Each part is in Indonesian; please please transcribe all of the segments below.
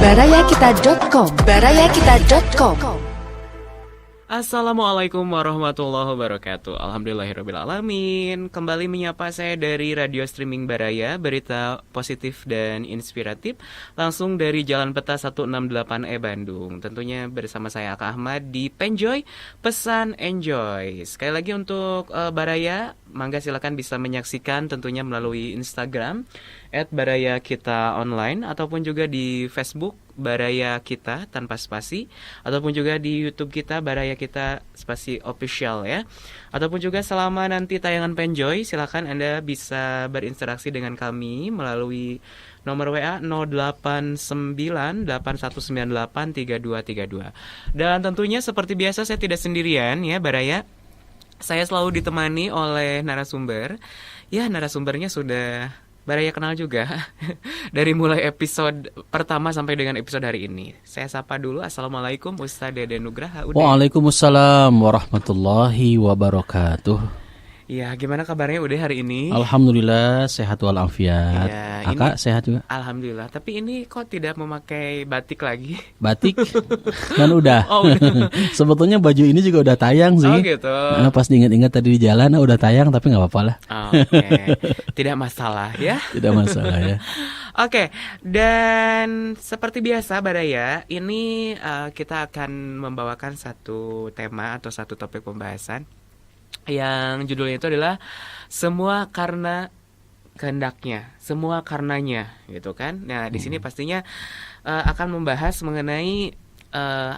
barayakita.com. Assalamualaikum warahmatullahi wabarakatuh. Alhamdulillahirrabbilalamin. Kembali menyapa saya dari radio streaming Baraya, berita positif dan inspiratif, langsung dari Jalan Peta 168E Bandung. Tentunya bersama saya Kak Ahmad di Penjoy, pesan enjoy. Sekali lagi untuk Baraya, mangga silakan bisa menyaksikan tentunya melalui Instagram @barayakitaonline ataupun juga di Facebook Baraya Kita tanpa spasi, ataupun juga di YouTube kita Baraya Kita spasi official ya. Ataupun juga selama nanti tayangan Penjoy, silakan Anda bisa berinteraksi dengan kami melalui nomor WA 0898198322. Dan tentunya seperti biasa saya tidak sendirian ya Baraya. Saya selalu ditemani oleh narasumber. Ya, narasumbernya sudah Baraya kenal juga dari mulai episode pertama sampai dengan episode hari ini. Saya sapa dulu. Assalamualaikum Ustaz Deden Nugraha. Waalaikumsalam warahmatullahi wabarakatuh. Ya, gimana kabarnya udah hari ini? Alhamdulillah sehat walafiat. Ya, Kakak sehat juga? Alhamdulillah. Tapi ini kok tidak memakai batik lagi? Batik? Kan udah. Oh, udah. Sebetulnya baju ini juga udah tayang sih. Oh gitu. Nah, pas diingat-ingat tadi di jalan udah tayang, tapi nggak apa-apa lah. Oke. Tidak masalah ya. Tidak masalah ya. Oke, dan seperti biasa Baraya, ini kita akan membawakan satu tema atau satu topik pembahasan yang judulnya itu adalah semua karena kehendaknya, semua karenanya, gitu kan? Nah, di sini pastinya akan membahas mengenai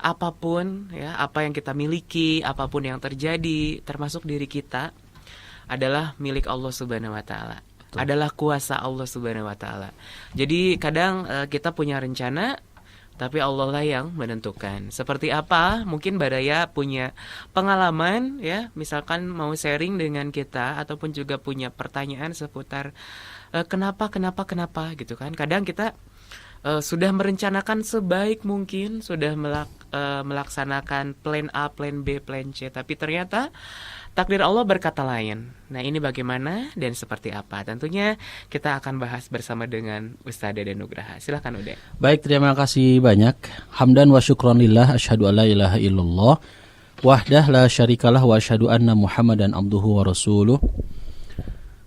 apapun ya, apa yang kita miliki, apapun yang terjadi, termasuk diri kita adalah milik Allah Subhanahu wa taala. Adalah kuasa Allah Subhanahu wa taala. Jadi kadang kita punya rencana, tapi Allah lah yang menentukan. Seperti apa? Mungkin Baraya punya pengalaman ya, misalkan mau sharing dengan kita ataupun juga punya pertanyaan seputar kenapa gitu kan. Kadang kita sudah merencanakan sebaik mungkin, sudah melaksanakan plan A, plan B, plan C, tapi ternyata takdir Allah berkata lain. Nah, ini bagaimana dan seperti apa? Tentunya kita akan bahas bersama dengan Ustaz Deden Nugraha. Silakan Ude. Baik, terima kasih banyak. Hamdan wa syukran lillah, asyhadu alla ilaha illallah wahdah la syarikalah wa asyhadu anna Muhammadan abduhu wa rasuluh.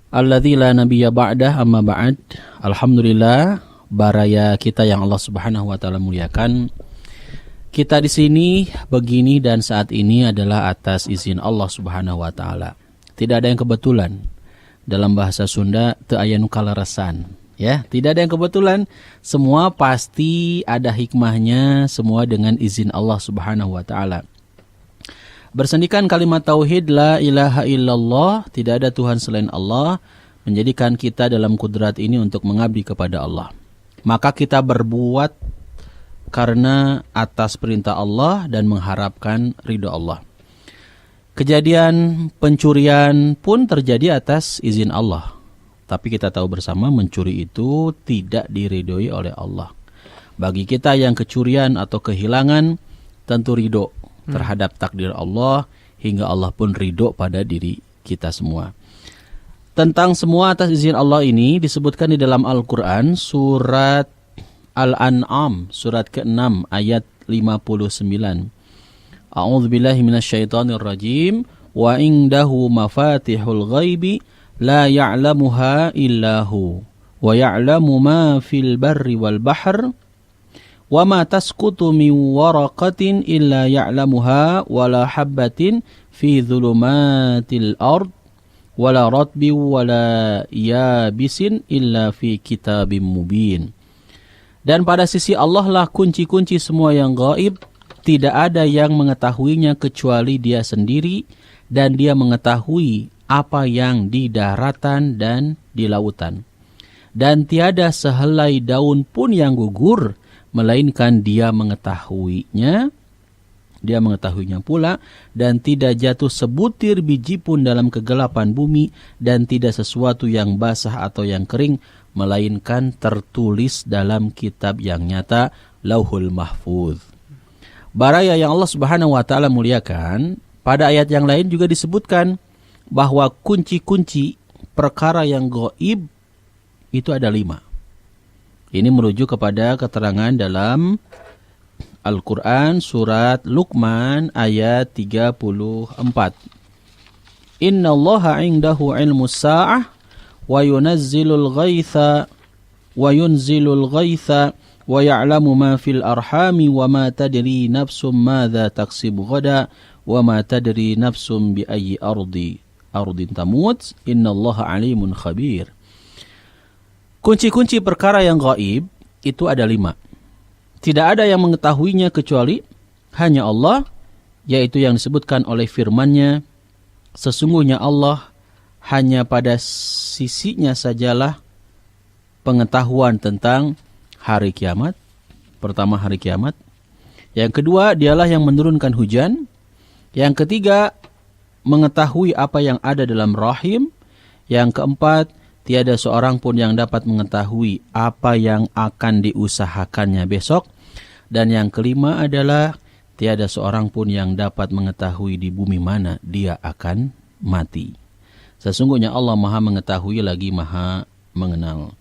Alladzi la nabiyya ba'dah, amma ba'd. Alhamdulillah, Baraya kita yang Allah Subhanahu wa taala muliakan. Kita di sini begini dan saat ini adalah atas izin Allah Subhanahu wa taala. Tidak ada yang kebetulan. Dalam bahasa Sunda teu aya nu kaleresan, ya. Tidak ada yang kebetulan. Semua pasti ada hikmahnya, semua dengan izin Allah Subhanahu wa taala. Bersendikan kalimat tauhid la ilaha illallah, tidak ada Tuhan selain Allah, menjadikan kita dalam kudrat ini untuk mengabdi kepada Allah. Maka kita berbuat karena atas perintah Allah dan mengharapkan ridho Allah. Kejadian pencurian pun terjadi atas izin Allah. Tapi kita tahu bersama mencuri itu tidak diridhoi oleh Allah. Bagi kita yang kecurian atau kehilangan, tentu ridho terhadap takdir Allah, hingga Allah pun ridho pada diri kita semua. Tentang semua atas izin Allah ini disebutkan di dalam Al-Quran, surat Al-An'am, surat ke-6 ayat 59. A'udzubillahi minasyaitonirrajim. Wa indahu mafatihul ghaibi la ya'lamuha illahu wa ya'lamu ma fil barri wal bahr wa ma tasqutu min waraqatin illa ya'lamuha wa la habbatin fi dhulumatil ard wa la ratbin wa la yabisin illa fi kitabim mubin. Dan pada sisi Allah lah kunci-kunci semua yang gaib, tidak ada yang mengetahuinya kecuali Dia sendiri, dan Dia mengetahui apa yang di daratan dan di lautan. Dan tiada sehelai daun pun yang gugur, melainkan Dia mengetahuinya. Dia mengetahuinya pula, dan tidak jatuh sebutir biji pun dalam kegelapan bumi, dan tidak sesuatu yang basah atau yang kering, melainkan tertulis dalam kitab yang nyata, Lauhul Mahfuz. Baraya yang Allah Subhanahu wa taala muliakan, pada ayat yang lain juga disebutkan bahwa kunci-kunci perkara yang gaib itu ada 5. Ini merujuk kepada keterangan dalam Al-Quran surat Luqman ayat 34. Inna allaha indahu ilmus sa'ah wa yunazzilul ghaitha wa ya'lamu ma fil arhami wa ma tadri nafsum madza taksibu ghadan wa ma tadri nafsum bi ayyi ardin tamut innallaha alimun khabir. Kunci-kunci perkara yang gaib itu ada 5. Tidak ada yang mengetahuinya kecuali hanya Allah, yaitu yang disebutkan oleh firman-Nya, sesungguhnya Allah hanya pada sisinya sajalah pengetahuan tentang hari kiamat. Pertama, hari kiamat. Yang kedua, dialah yang menurunkan hujan. Yang ketiga, mengetahui apa yang ada dalam rahim. Yang keempat, tiada seorang pun yang dapat mengetahui apa yang akan diusahakannya besok. Dan yang kelima adalah tiada seorang pun yang dapat mengetahui di bumi mana dia akan mati. Sesungguhnya Allah Maha mengetahui lagi Maha mengenal.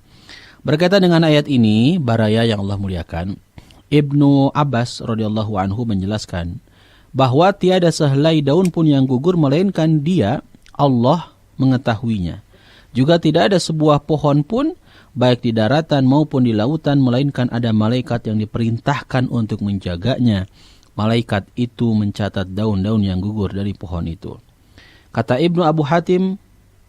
Berkaitan dengan ayat ini, baraya yang Allah muliakan, Ibnu Abbas radhiyallahu anhu menjelaskan bahwa tiada sehelai daun pun yang gugur melainkan Dia, Allah, mengetahuinya. Juga tidak ada sebuah pohon pun baik di daratan maupun di lautan melainkan ada malaikat yang diperintahkan untuk menjaganya. Malaikat itu mencatat daun-daun yang gugur dari pohon itu. Kata Ibnu Abu Hatim,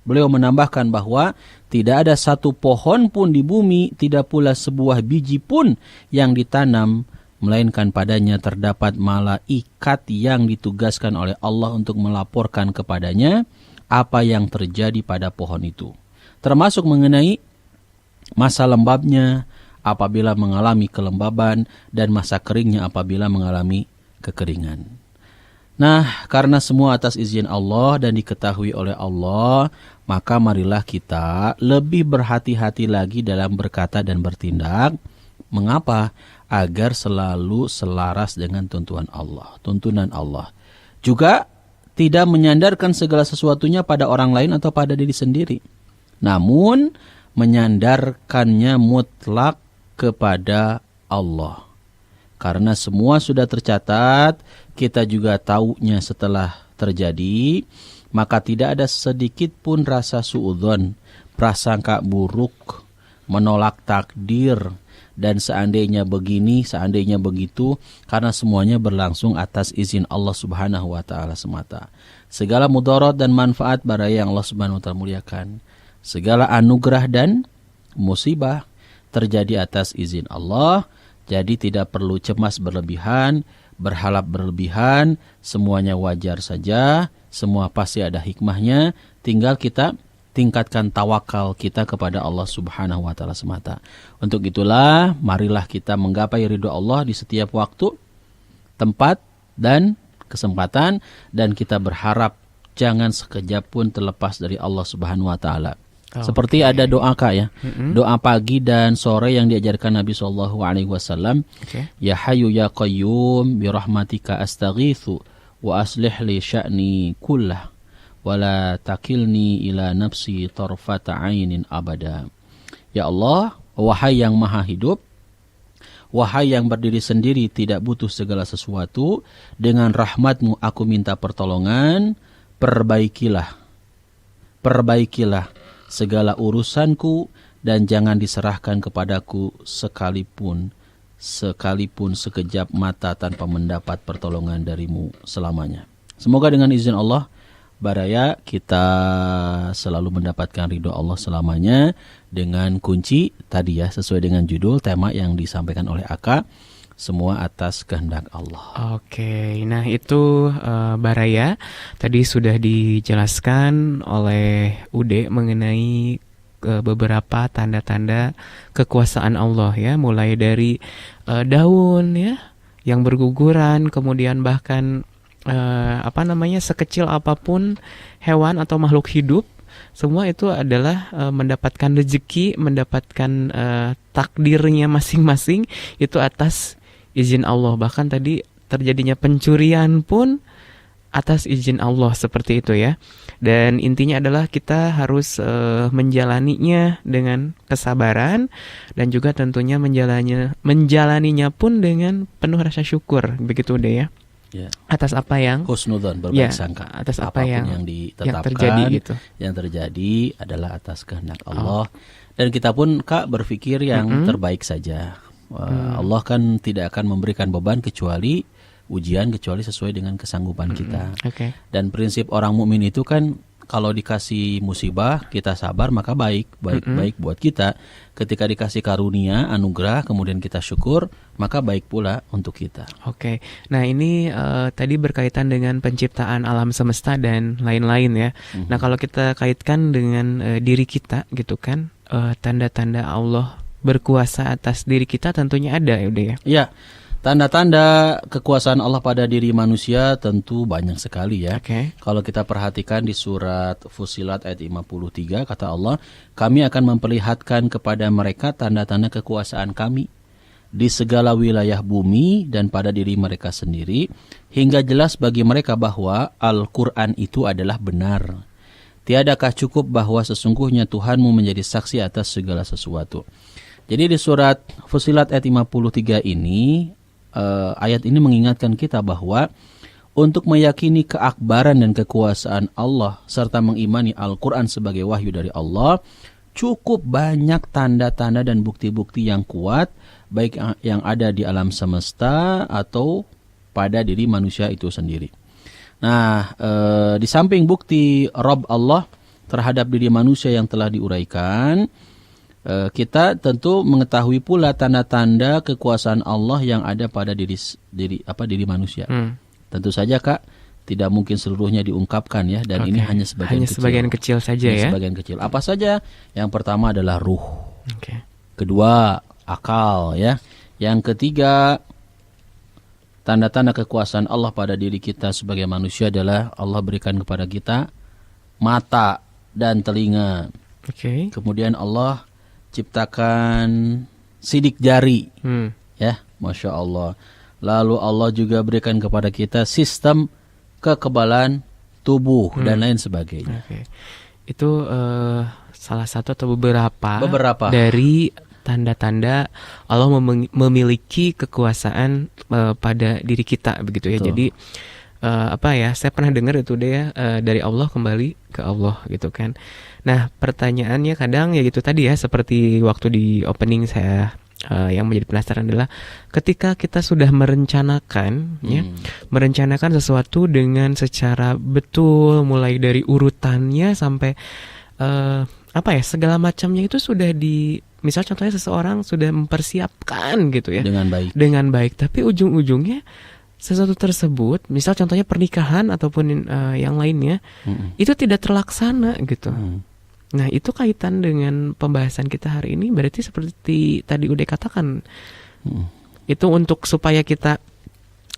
beliau menambahkan bahwa tidak ada satu pohon pun di bumi, tidak pula sebuah biji pun yang ditanam, melainkan padanya terdapat malaikat yang ditugaskan oleh Allah untuk melaporkan kepadanya apa yang terjadi pada pohon itu. Termasuk mengenai masa lembabnya apabila mengalami kelembaban dan masa keringnya apabila mengalami kekeringan. Nah, karena semua atas izin Allah dan diketahui oleh Allah, maka marilah kita lebih berhati-hati lagi dalam berkata dan bertindak. Mengapa? Agar selalu selaras dengan tuntunan Allah. Juga tidak menyandarkan segala sesuatunya pada orang lain atau pada diri sendiri. Namun, menyandarkannya mutlak kepada Allah. Karena semua sudah tercatat, kita juga taunya setelah terjadi, maka tidak ada sedikit pun rasa suudzon, prasangka buruk, menolak takdir, dan seandainya begini, seandainya begitu, karena semuanya berlangsung atas izin Allah Subhanahu wa Ta'ala semata. Segala mudarat dan manfaat baraya yang Allah Subhanahu wa Ta'ala muliakan, segala anugerah dan musibah terjadi atas izin Allah. Jadi tidak perlu cemas berlebihan, berharap berlebihan, semuanya wajar saja, semua pasti ada hikmahnya. Tinggal kita tingkatkan tawakal kita kepada Allah Subhanahu wa Ta'ala semata. Untuk itulah marilah kita menggapai ridho Allah di setiap waktu, tempat dan kesempatan, dan kita berharap jangan sekejap pun terlepas dari Allah Subhanahu wa Ta'ala. Seperti ada doa Kak ya. Doa pagi dan sore yang diajarkan Nabi SAW. Ya Hayyu ya Qayyum bi rahmatika astaghitsu wa aslih li sya'ni kullah wa la takilni ila nafsi tarfata ainin abada. Ya Allah, wahai yang maha hidup, wahai yang berdiri sendiri tidak butuh segala sesuatu, dengan rahmat-Mu aku minta pertolongan, perbaikilah segala urusanku dan jangan diserahkan kepadaku sekalipun sekejap mata tanpa mendapat pertolongan darimu selamanya. Semoga dengan izin Allah baraya kita selalu mendapatkan ridho Allah selamanya dengan kunci tadi ya, sesuai dengan judul tema yang disampaikan oleh Aka, semua atas kehendak Allah. Oke, nah itu baraya tadi sudah dijelaskan oleh Ude mengenai beberapa tanda-tanda kekuasaan Allah ya, mulai dari daun ya yang berguguran, kemudian bahkan sekecil apapun hewan atau makhluk hidup, semua itu adalah mendapatkan rezeki, mendapatkan takdirnya masing-masing itu atas izin Allah. Bahkan tadi terjadinya pencurian pun atas izin Allah seperti itu ya. Dan intinya adalah kita harus menjalaninya dengan kesabaran dan juga tentunya menjalaninya pun dengan penuh rasa syukur, begitu deh ya. Ya. Atas apa yang Husnudzon, berbaik sangka. atas apa Apapun yang ditetapkan, terjadi gitu. yang terjadi adalah atas kehendak Allah. Dan kita pun Kak berpikir yang terbaik saja. Allah kan tidak akan memberikan beban kecuali ujian, kecuali sesuai dengan kesanggupan kita. Oke. Dan prinsip orang mukmin itu kan kalau dikasih musibah kita sabar maka baik buat kita. Ketika dikasih karunia, anugerah, kemudian kita syukur, maka baik pula untuk kita. Oke. Nah, ini tadi berkaitan dengan penciptaan alam semesta dan lain-lain ya. Nah, kalau kita kaitkan dengan diri kita gitu kan, tanda-tanda Allah berkuasa atas diri kita tentunya ada ya udah ya. Iya. Tanda-tanda kekuasaan Allah pada diri manusia tentu banyak sekali ya. Oke. Kalau kita perhatikan di surat Fussilat ayat 53 kata Allah, kami akan memperlihatkan kepada mereka tanda-tanda kekuasaan kami di segala wilayah bumi dan pada diri mereka sendiri, hingga jelas bagi mereka bahwa Al-Quran itu adalah benar. Tiadakah cukup bahwa sesungguhnya Tuhanmu menjadi saksi atas segala sesuatu. Jadi di surat Fussilat ayat 53 ini, ayat ini mengingatkan kita bahwa untuk meyakini keakbaran dan kekuasaan Allah serta mengimani Al-Quran sebagai wahyu dari Allah, cukup banyak tanda-tanda dan bukti-bukti yang kuat, baik yang ada di alam semesta atau pada diri manusia itu sendiri. Nah, di samping bukti Rabb Allah terhadap diri manusia yang telah diuraikan, kita tentu mengetahui pula tanda-tanda kekuasaan Allah yang ada pada diri manusia. Tentu saja Kak, tidak mungkin seluruhnya diungkapkan ya, dan ini hanya sebagian kecil saja ya. Sebagian kecil. Apa saja? Yang pertama adalah ruh. Oke. Kedua, akal ya. Yang ketiga, tanda-tanda kekuasaan Allah pada diri kita sebagai manusia adalah Allah berikan kepada kita mata dan telinga. Oke. Kemudian Allah ciptakan sidik jari, ya, Masya Allah. Lalu Allah juga berikan kepada kita sistem kekebalan tubuh dan lain sebagainya. Oke. Itu salah satu atau beberapa dari tanda-tanda Allah memiliki kekuasaan pada diri kita begitu ya. Betul. Jadi saya pernah dengar itu deh ya, dari Allah kembali ke Allah gitu kan. Nah, pertanyaannya kadang ya gitu tadi ya, seperti waktu di opening saya yang menjadi penasaran adalah ketika kita sudah merencanakan sesuatu dengan secara betul, mulai dari urutannya sampai segala macamnya itu sudah misal contohnya seseorang sudah mempersiapkan gitu ya dengan baik, tapi ujung-ujungnya sesuatu tersebut, misal contohnya pernikahan ataupun yang lainnya, itu tidak terlaksana gitu. Nah, itu kaitan dengan pembahasan kita hari ini, berarti seperti tadi udah katakan, itu untuk supaya kita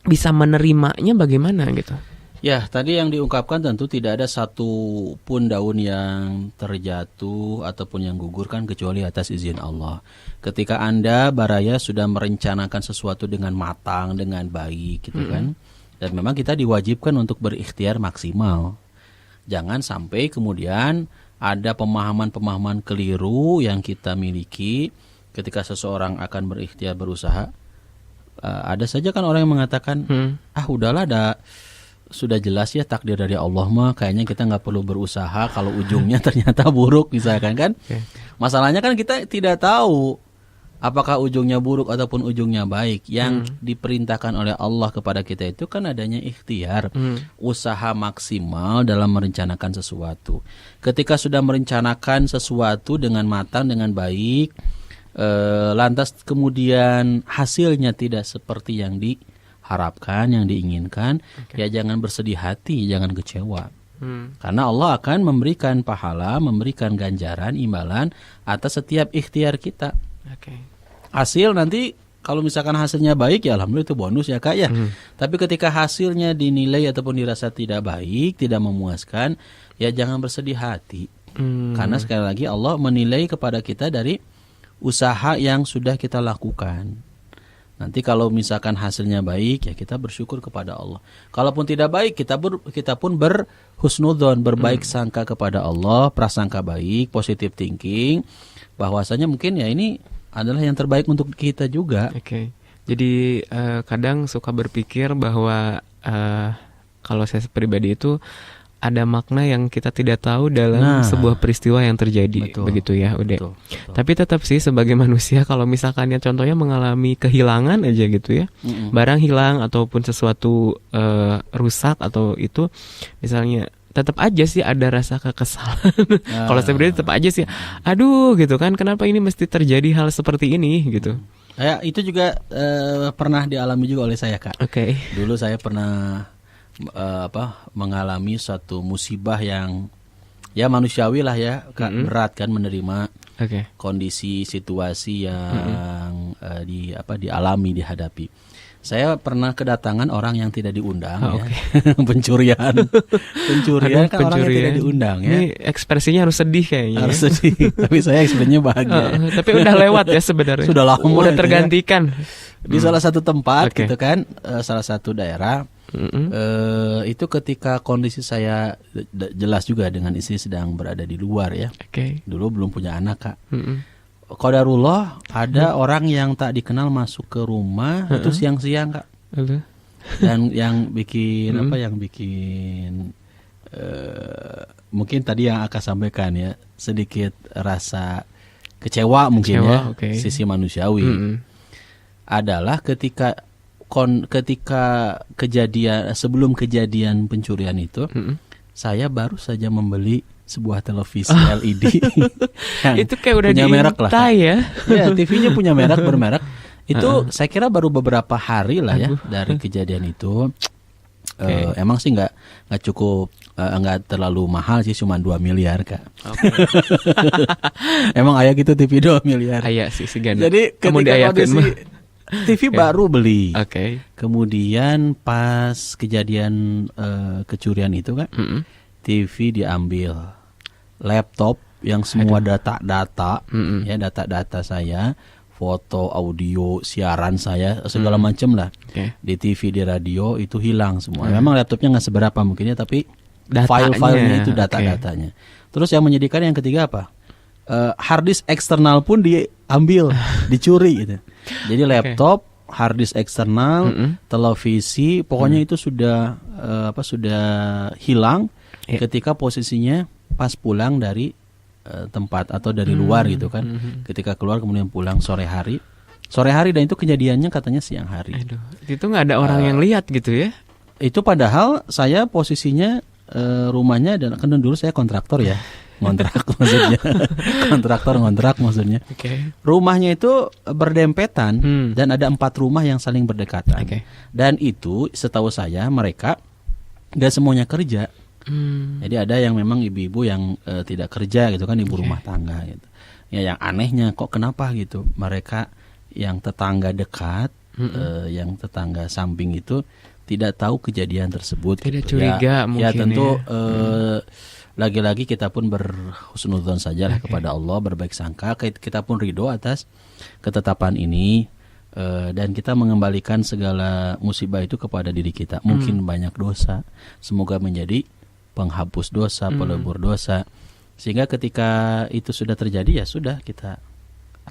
bisa menerimanya bagaimana gitu. Ya, tadi yang diungkapkan tentu tidak ada satu pun daun yang terjatuh ataupun yang gugur kan kecuali atas izin Allah. Ketika Anda, Baraya, sudah merencanakan sesuatu dengan matang, dengan baik gitu kan. Dan memang kita diwajibkan untuk berikhtiar maksimal. Jangan sampai kemudian ada pemahaman-pemahaman keliru yang kita miliki ketika seseorang akan berikhtiar berusaha. Ada saja kan orang yang mengatakan, udahlah sudah jelas ya takdir dari Allah mah, kayaknya kita nggak perlu berusaha kalau ujungnya ternyata buruk misalkan kan. Masalahnya kan kita tidak tahu apakah ujungnya buruk ataupun ujungnya baik. Yang diperintahkan oleh Allah kepada kita itu kan adanya ikhtiar, usaha maksimal dalam merencanakan sesuatu. Ketika sudah merencanakan sesuatu dengan matang, dengan baik, lantas kemudian hasilnya tidak seperti yang diharapkan, yang diinginkan, ya jangan bersedih hati, jangan kecewa. Karena Allah akan memberikan pahala, memberikan ganjaran, imbalan atas setiap ikhtiar kita. Hasil nanti kalau misalkan hasilnya baik ya alhamdulillah itu bonus ya Kak ya. Tapi ketika hasilnya dinilai ataupun dirasa tidak baik, tidak memuaskan, ya jangan bersedih hati. Karena sekali lagi Allah menilai kepada kita dari usaha yang sudah kita lakukan. Nanti kalau misalkan hasilnya baik, ya kita bersyukur kepada Allah. Kalaupun tidak baik, kita pun berhusnudzon, berbaik sangka kepada Allah, prasangka baik, positive thinking, bahwasanya mungkin ya ini adalah yang terbaik untuk kita juga. Oke. Jadi kadang suka berpikir bahwa kalau saya pribadi itu ada makna yang kita tidak tahu dalam sebuah peristiwa yang terjadi. Betul, begitu ya, Ude. Betul. Tapi tetap sih sebagai manusia, kalau misalkan ya contohnya mengalami kehilangan aja gitu ya, barang hilang ataupun sesuatu rusak atau itu, misalnya tetap aja sih ada rasa kekesalan. Kalau saya pribadi tetap aja sih, aduh gitu kan, kenapa ini mesti terjadi hal seperti ini gitu. Ya, itu juga pernah dialami juga oleh saya, Kak. Oke. Dulu saya pernah mengalami suatu musibah yang ya manusiawi lah ya, berat kan menerima kondisi situasi yang dialami, dihadapi. Saya pernah kedatangan orang yang tidak diundang, ya. pencurian kan orang yang tidak diundang ya. Ini ekspresinya harus sedih kayaknya. Harus sedih, tapi saya ekspresinya bahagia. Tapi udah lewat ya sebenarnya. Sudah lama. Udah tergantikan. Ya. Di salah satu tempat gitu kan, salah satu daerah. Itu ketika kondisi saya jelas juga dengan istri sedang berada di luar ya. Dulu belum punya anak, Kak. Qadarullah ada orang yang tak dikenal masuk ke rumah itu siang-siang, Kak. Dan yang bikin mungkin tadi yang akan sampaikan ya, sedikit rasa kecewa mungkin ya, sisi manusiawi. Adalah ketika sebelum kejadian pencurian itu, saya baru saja membeli sebuah televisi LED. Itu kayak udah punya merek lah. Ya. Ya, TV-nya punya bermerek. Itu saya kira baru beberapa hari lah ya dari kejadian itu. Emang sih nggak cukup, nggak terlalu mahal sih, cuma 2 miliar, Kak. Emang ayah gitu TV 2 miliar. Ayah sih segala. Jadi ketika kondisi TV baru beli. Kemudian pas kejadian kecurian itu, Kak, TV diambil, laptop yang semua data-data, ya data-data saya, foto, audio, siaran saya, segala macam lah, di TV, di radio itu hilang semua. Memang laptopnya nggak seberapa mungkinnya, tapi file-filenya itu data-datanya. Terus yang menyedihkan yang ketiga apa? Harddisk eksternal pun diambil, dicuri gitu. Jadi laptop, harddisk eksternal, televisi, pokoknya itu sudah hilang ketika posisinya pas pulang dari tempat atau dari luar gitu kan. Ketika keluar kemudian pulang sore hari dan itu kejadiannya katanya siang hari. Aduh, itu nggak ada orang yang lihat gitu ya? Itu padahal saya posisinya rumahnya, dan kan dulu saya kontraktor ya. Ngontrak maksudnya. Rumahnya itu berdempetan dan ada 4 rumah yang saling berdekatan. Dan itu setahu saya mereka gak semuanya kerja. Jadi ada yang memang ibu-ibu yang tidak kerja gitu kan, ibu rumah tangga gitu. Ya, yang anehnya kok kenapa gitu mereka yang tetangga dekat, yang tetangga samping itu tidak tahu kejadian tersebut. Tidak gitu. Curiga mungkin. Ya tentu lagi-lagi kita pun berhusnudzon sajalah kepada Allah, berbaik sangka, kita pun ridho atas ketetapan ini, dan kita mengembalikan segala musibah itu kepada diri kita. Mungkin banyak dosa, semoga menjadi penghapus dosa, pelebur dosa, sehingga ketika itu sudah terjadi ya sudah, kita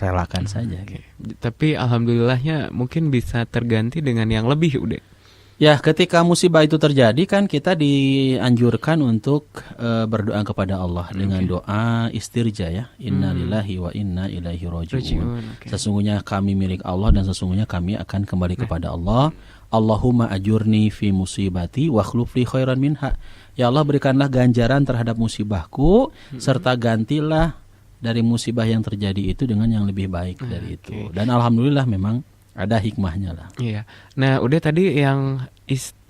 relakan saja. Tapi alhamdulillahnya mungkin bisa terganti dengan yang lebih udah. Ya, ketika musibah itu terjadi kan kita dianjurkan untuk berdoa kepada Allah dengan doa istirja ya. Inna lillahi wa inna ilaihi raji'un. Sesungguhnya kami milik Allah dan sesungguhnya kami akan kembali kepada Allah. Allahumma ajurni fi musibati wa akhluf li khairan minha. Ya Allah, berikanlah ganjaran terhadap musibahku serta gantilah dari musibah yang terjadi itu dengan yang lebih baik dari itu. Dan alhamdulillah memang ada hikmahnya lah. Iya. Nah, udah tadi yang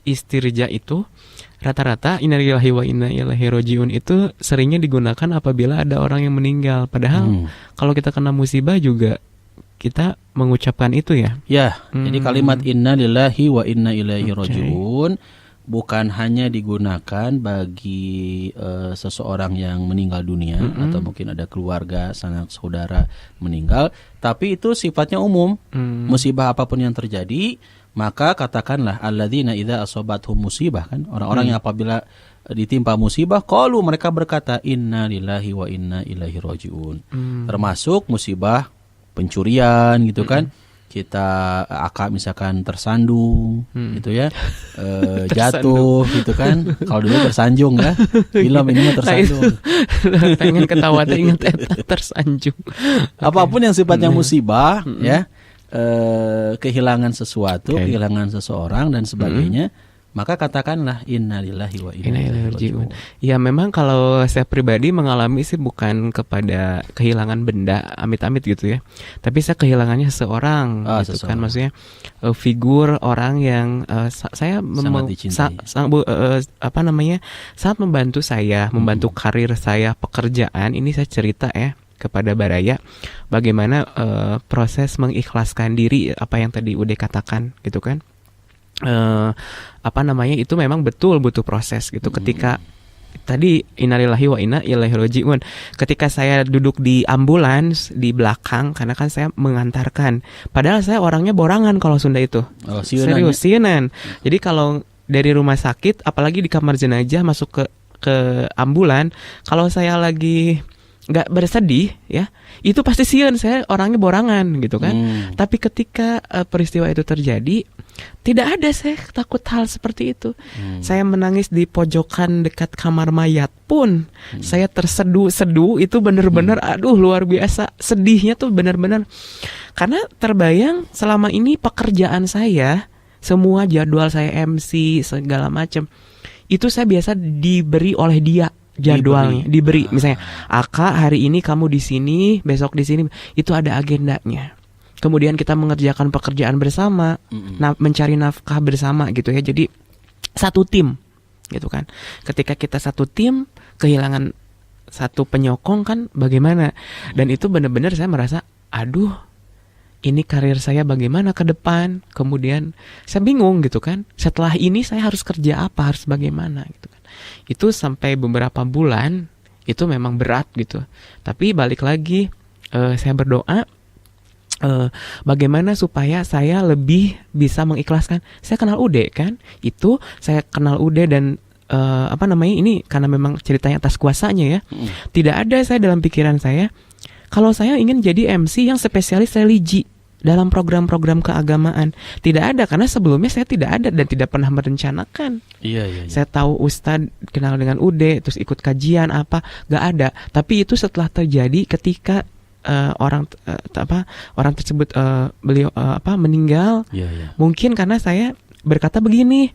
istirja itu rata-rata innalillahi wa inna ilaihi rajiun itu seringnya digunakan apabila ada orang yang meninggal. Padahal kalau kita kena musibah juga kita mengucapkan itu ya. Ya, jadi kalimat innalillahi wa inna ilaihi rajiun bukan hanya digunakan bagi seseorang yang meninggal dunia atau mungkin ada keluarga, sanak saudara meninggal, tapi itu sifatnya umum. Musibah apapun yang terjadi, maka katakanlah alladzina idza asabathum musibah, kan orang-orang yang apabila ditimpa musibah qalu, mereka berkata inna lillahi wa inna ilaihi rajiun. Termasuk musibah pencurian gitu kan. Kita akak misalkan tersandung gitu ya, jatuh gitu kan. Kalau dulu tersanjung ya, film ini mah tersandung. Pengen ketawa tuh inget tersanjung. Apapun yang sifatnya musibah ya, kehilangan sesuatu, kehilangan seseorang dan sebagainya, maka katakanlah innalillahi wa inna ilaihi rajiun. Ya memang kalau saya pribadi mengalami sih bukan kepada kehilangan benda amit-amit gitu ya, tapi saya kehilangannya seseorang gitu kan, maksudnya figur orang yang saya sangat membantu saya, membantu karir saya, pekerjaan. Ini saya cerita ya kepada Baraya bagaimana proses mengikhlaskan diri, apa yang tadi Ude katakan gitu kan. Itu memang betul butuh proses gitu. Ketika tadi innalillahi wa inna ilaihi rajiun, ketika saya duduk di ambulans di belakang, karena kan saya mengantarkan, padahal saya orangnya borangan kalau Sunda itu, serius sieunan. Jadi kalau dari rumah sakit, apalagi di kamar jenazah masuk ke ambulan, kalau saya lagi nggak bersedih ya, itu pasti sieun, saya orangnya borangan gitu kan. Tapi ketika peristiwa itu terjadi, tidak ada saya takut hal seperti itu. Saya menangis di pojokan dekat kamar mayat pun saya terseduh-seduh, itu benar-benar aduh luar biasa sedihnya tuh benar-benar, karena terbayang selama ini pekerjaan saya, semua jadwal saya MC segala macam itu saya biasa diberi oleh dia jadwalnya, diberi misalnya Aka hari ini kamu di sini, besok di sini, itu ada agendanya. Kemudian kita mengerjakan pekerjaan bersama, mencari nafkah bersama gitu ya. Jadi satu tim gitu kan. Ketika kita satu tim kehilangan satu penyokong kan bagaimana? Dan itu benar-benar saya merasa aduh, ini karir saya bagaimana ke depan. Kemudian saya bingung gitu kan. Setelah ini saya harus kerja apa, harus bagaimana gitu kan. Itu sampai beberapa bulan itu memang berat gitu. Tapi balik lagi saya berdoa bagaimana supaya saya lebih bisa mengikhlaskan. Saya kenal Ude kan, itu saya kenal Ude dan ini karena memang ceritanya atas kuasanya ya. Tidak ada saya dalam pikiran saya kalau saya ingin jadi MC yang spesialis religi dalam program-program keagamaan. Tidak ada, karena sebelumnya saya tidak ada dan tidak pernah merencanakan. Iya. Saya tahu Ustadz, kenal dengan Ude, terus ikut kajian apa, gak ada. Tapi itu setelah terjadi ketika orang tersebut beliau meninggal. Mungkin karena saya berkata begini,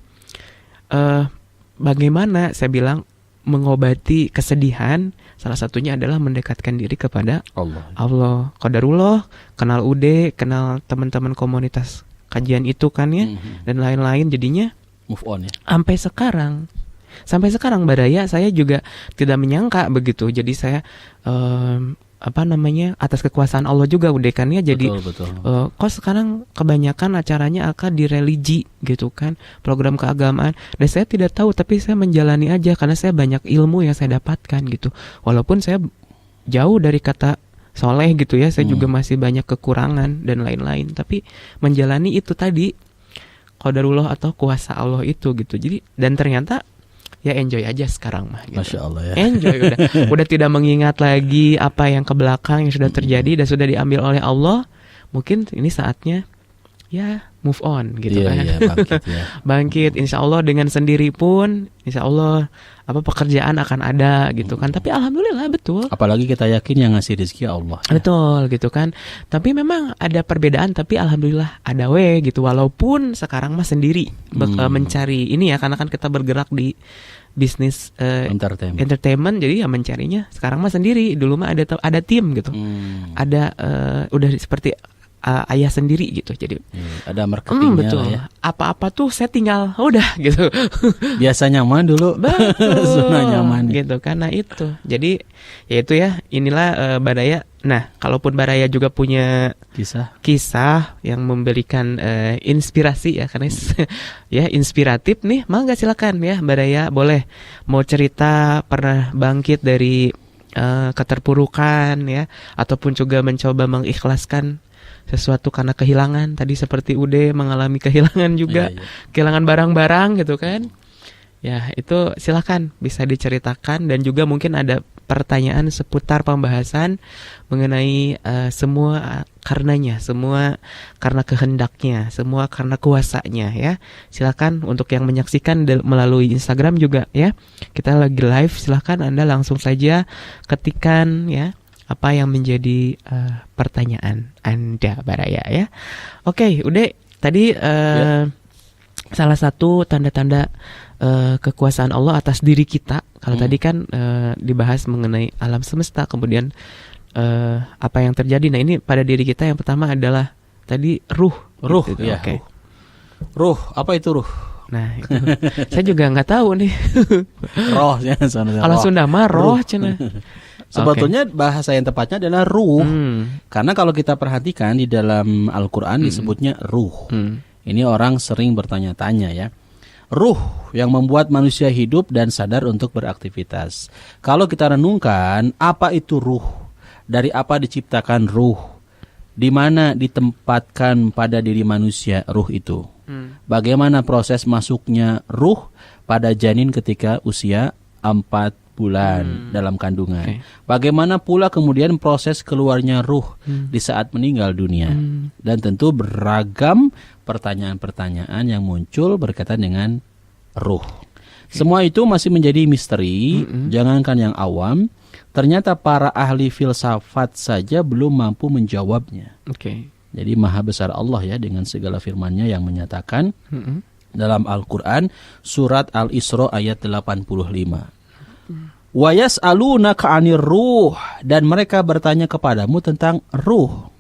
bagaimana saya bilang mengobati kesedihan, salah satunya adalah mendekatkan diri kepada Allah. Qadarullah, kenal Ude, kenal teman-teman komunitas kajian itu kan ya, dan lain-lain, jadinya move on ya. Sampai sekarang Baraya saya juga tidak menyangka begitu. Jadi saya atas kekuasaan Allah juga Ude kan ya. Jadi betul. Kok sekarang kebanyakan acaranya akan di religi gitu kan, program keagamaan, dan saya tidak tahu, tapi saya menjalani aja karena saya banyak ilmu yang saya dapatkan gitu. Walaupun saya jauh dari kata soleh gitu ya, saya juga masih banyak kekurangan dan lain-lain, tapi menjalani itu tadi qadarullah atau kuasa Allah itu gitu. Jadi dan ternyata ya enjoy aja sekarang mah gitu. Masya Allah ya. Enjoy udah tidak mengingat lagi apa yang ke belakang yang sudah terjadi dan sudah diambil oleh Allah. Mungkin ini saatnya ya move on gitu kan. Iya, bangkit ya. Bangkit, insya Allah dengan sendiri pun insya Allah pekerjaan akan ada gitu kan. Tapi alhamdulillah betul. Apalagi kita yakin yang ngasih rezeki Allah. Ya? Betul gitu kan. Tapi memang ada perbedaan, tapi alhamdulillah ada gitu. Walaupun sekarang mah sendiri mencari ini ya, karena kan kita bergerak di bisnis entertainment, jadi ya mencarinya sekarang mah sendiri. Dulu mah ada tim gitu. Ada udah seperti ayah sendiri gitu. Jadi ada marketingnya betul. lah ya. Apa-apa tuh saya tinggal udah gitu. Biasa nyaman dulu. Betul. Zona nyaman. Gitu karena itu. Jadi ya itu ya, inilah Baraya. Nah, kalaupun Baraya juga punya kisah yang memberikan inspirasi ya, karena ya inspiratif nih, mangga silakan ya Baraya, boleh mau cerita pernah bangkit dari keterpurukan ya, ataupun juga mencoba mengikhlaskan sesuatu karena kehilangan, tadi seperti Ude mengalami kehilangan juga, kehilangan barang-barang gitu kan. Ya, itu silakan bisa diceritakan, dan juga mungkin ada pertanyaan seputar pembahasan mengenai semua karenanya, semua karena kehendaknya, semua karena kuasanya ya. Silakan untuk yang menyaksikan melalui Instagram juga ya. Kita lagi live, silakan Anda langsung saja ketikan ya apa yang menjadi pertanyaan Anda Baraya ya. Oke, Ude, tadi salah satu tanda-tanda kekuasaan Allah atas diri kita. Kalau tadi kan dibahas mengenai alam semesta, kemudian apa yang terjadi. Nah, ini pada diri kita yang pertama adalah tadi ruh. Gitu. Ya. Oke. Ruh, apa itu ruh? Nah, itu saya juga nggak tahu nih. Roh ya, kalau Sunda mah roh cenah. Sebetulnya bahasa yang tepatnya adalah ruh. Karena kalau kita perhatikan di dalam Al-Qur'an disebutnya ruh. Ini orang sering bertanya-tanya ya. Ruh yang membuat manusia hidup dan sadar untuk beraktivitas. Kalau kita renungkan, apa itu ruh? Dari apa diciptakan ruh? Di mana ditempatkan pada diri manusia ruh itu? Bagaimana proses masuknya ruh pada janin ketika usia 4 bulan dalam kandungan? Bagaimana pula kemudian proses keluarnya ruh di saat meninggal dunia? Dan tentu beragam pertanyaan-pertanyaan yang muncul berkaitan dengan ruh. Semua itu masih menjadi misteri, jangankan yang awam, ternyata para ahli filsafat saja belum mampu menjawabnya. Jadi maha besar Allah ya dengan segala firman-Nya yang menyatakan dalam Al-Qur'an surat Al-Isra ayat 85. Wa yas'alunaka 'anir ruh, dan mereka bertanya kepadamu tentang ruh.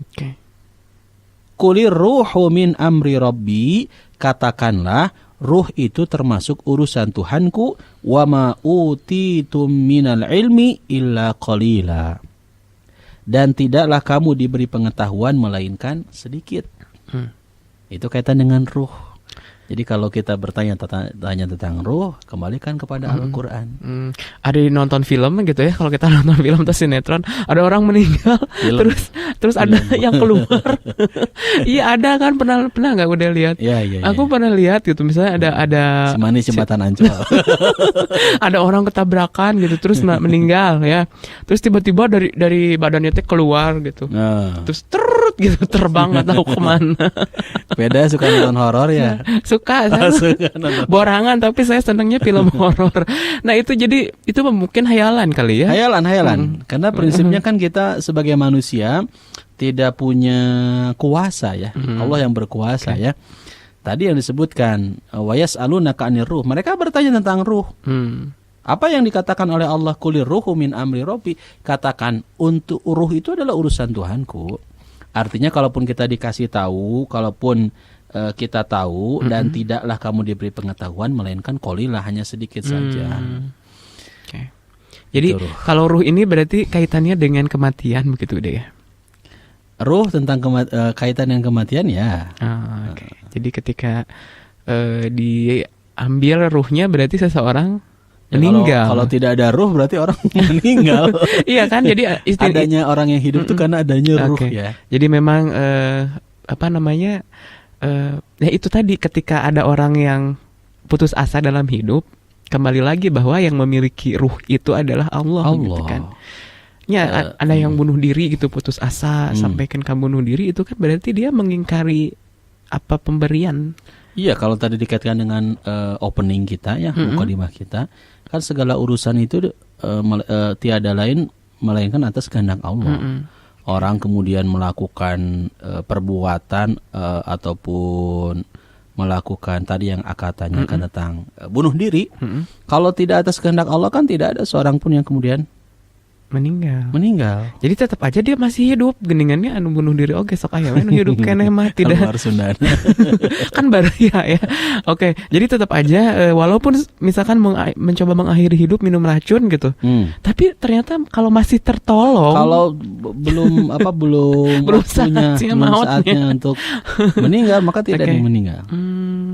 Qulir ruhu min amri rabbi, katakanlah ruh itu termasuk urusan Tuhanku, wa ma utitum minal ilmi illa qalila, dan tidaklah kamu diberi pengetahuan melainkan sedikit. Itu kaitan dengan ruh. Jadi kalau kita bertanya tentang ruh, kembalikan kepada Al-Qur'an. Ada di nonton film gitu ya. Kalau kita nonton film atau sinetron, ada orang meninggal, terus ada yang keluar. Iya, ada kan, pernah nggak udah lihat? Iya. Aku pernah lihat gitu, misalnya ada Semani Jembatan Ancol. ada orang ketabrakan gitu, terus meninggal ya. Terus tiba-tiba dari badannya teh keluar gitu. Terus gitu terbang nggak tahu kemana. Beda suka nonton horor ya. Suka borangan, tapi saya senangnya film horor. Nah, itu jadi itu mungkin hayalan kali ya. Hayalan. Karena prinsipnya kan kita sebagai manusia tidak punya kuasa ya. Allah yang berkuasa ya. Tadi yang disebutkan wa yas'alunaka 'anir ruh. Mereka bertanya tentang ruh. Apa yang dikatakan oleh Allah, qulir ruhu min amri rabbi, katakan untuk ruh itu adalah urusan Tuhanku. Artinya kalaupun kita dikasih tahu, kalaupun kita tahu, dan tidaklah kamu diberi pengetahuan melainkan qalilah, hanya sedikit saja. Jadi kalau ruh ini berarti kaitannya dengan kematian begitu deh ya. Ruh tentang kaitan dengan kematian ya. Jadi ketika diambil ruhnya berarti seseorang meninggal. Kalau tidak ada ruh berarti orang meninggal. Iya kan, jadi adanya orang yang hidup itu karena adanya ruh ya. Jadi memang ya itu tadi, ketika ada orang yang putus asa dalam hidup, kembali lagi bahwa yang memiliki ruh itu adalah Allah. Gitu kan. Ya, ada yang bunuh diri gitu, putus asa sampai kan bunuh diri, itu kan berarti dia mengingkari apa pemberian. Iya, kalau tadi dikaitkan dengan opening kita ya, mukadimah kita, kan segala urusan itu tiada lain melainkan atas kehendak Allah. Orang kemudian melakukan perbuatan ataupun melakukan tadi yang Aka tanyakan tentang bunuh diri. Kalau tidak atas kehendak Allah kan tidak ada seorang pun yang kemudian meninggal. Jadi tetap aja dia masih hidup. Geningannya anu bunuh diri oge sok aya we nu hidup keneh mah tidak. Keluar Sundana. Kan bahaya ya. Oke, jadi tetap aja walaupun misalkan mencoba mengakhiri hidup minum racun gitu. Tapi ternyata kalau masih tertolong, Kalau belum Belum waktunya, saatnya belum mautnya. saatnya untuk meninggal, maka tidak Oke. meninggal.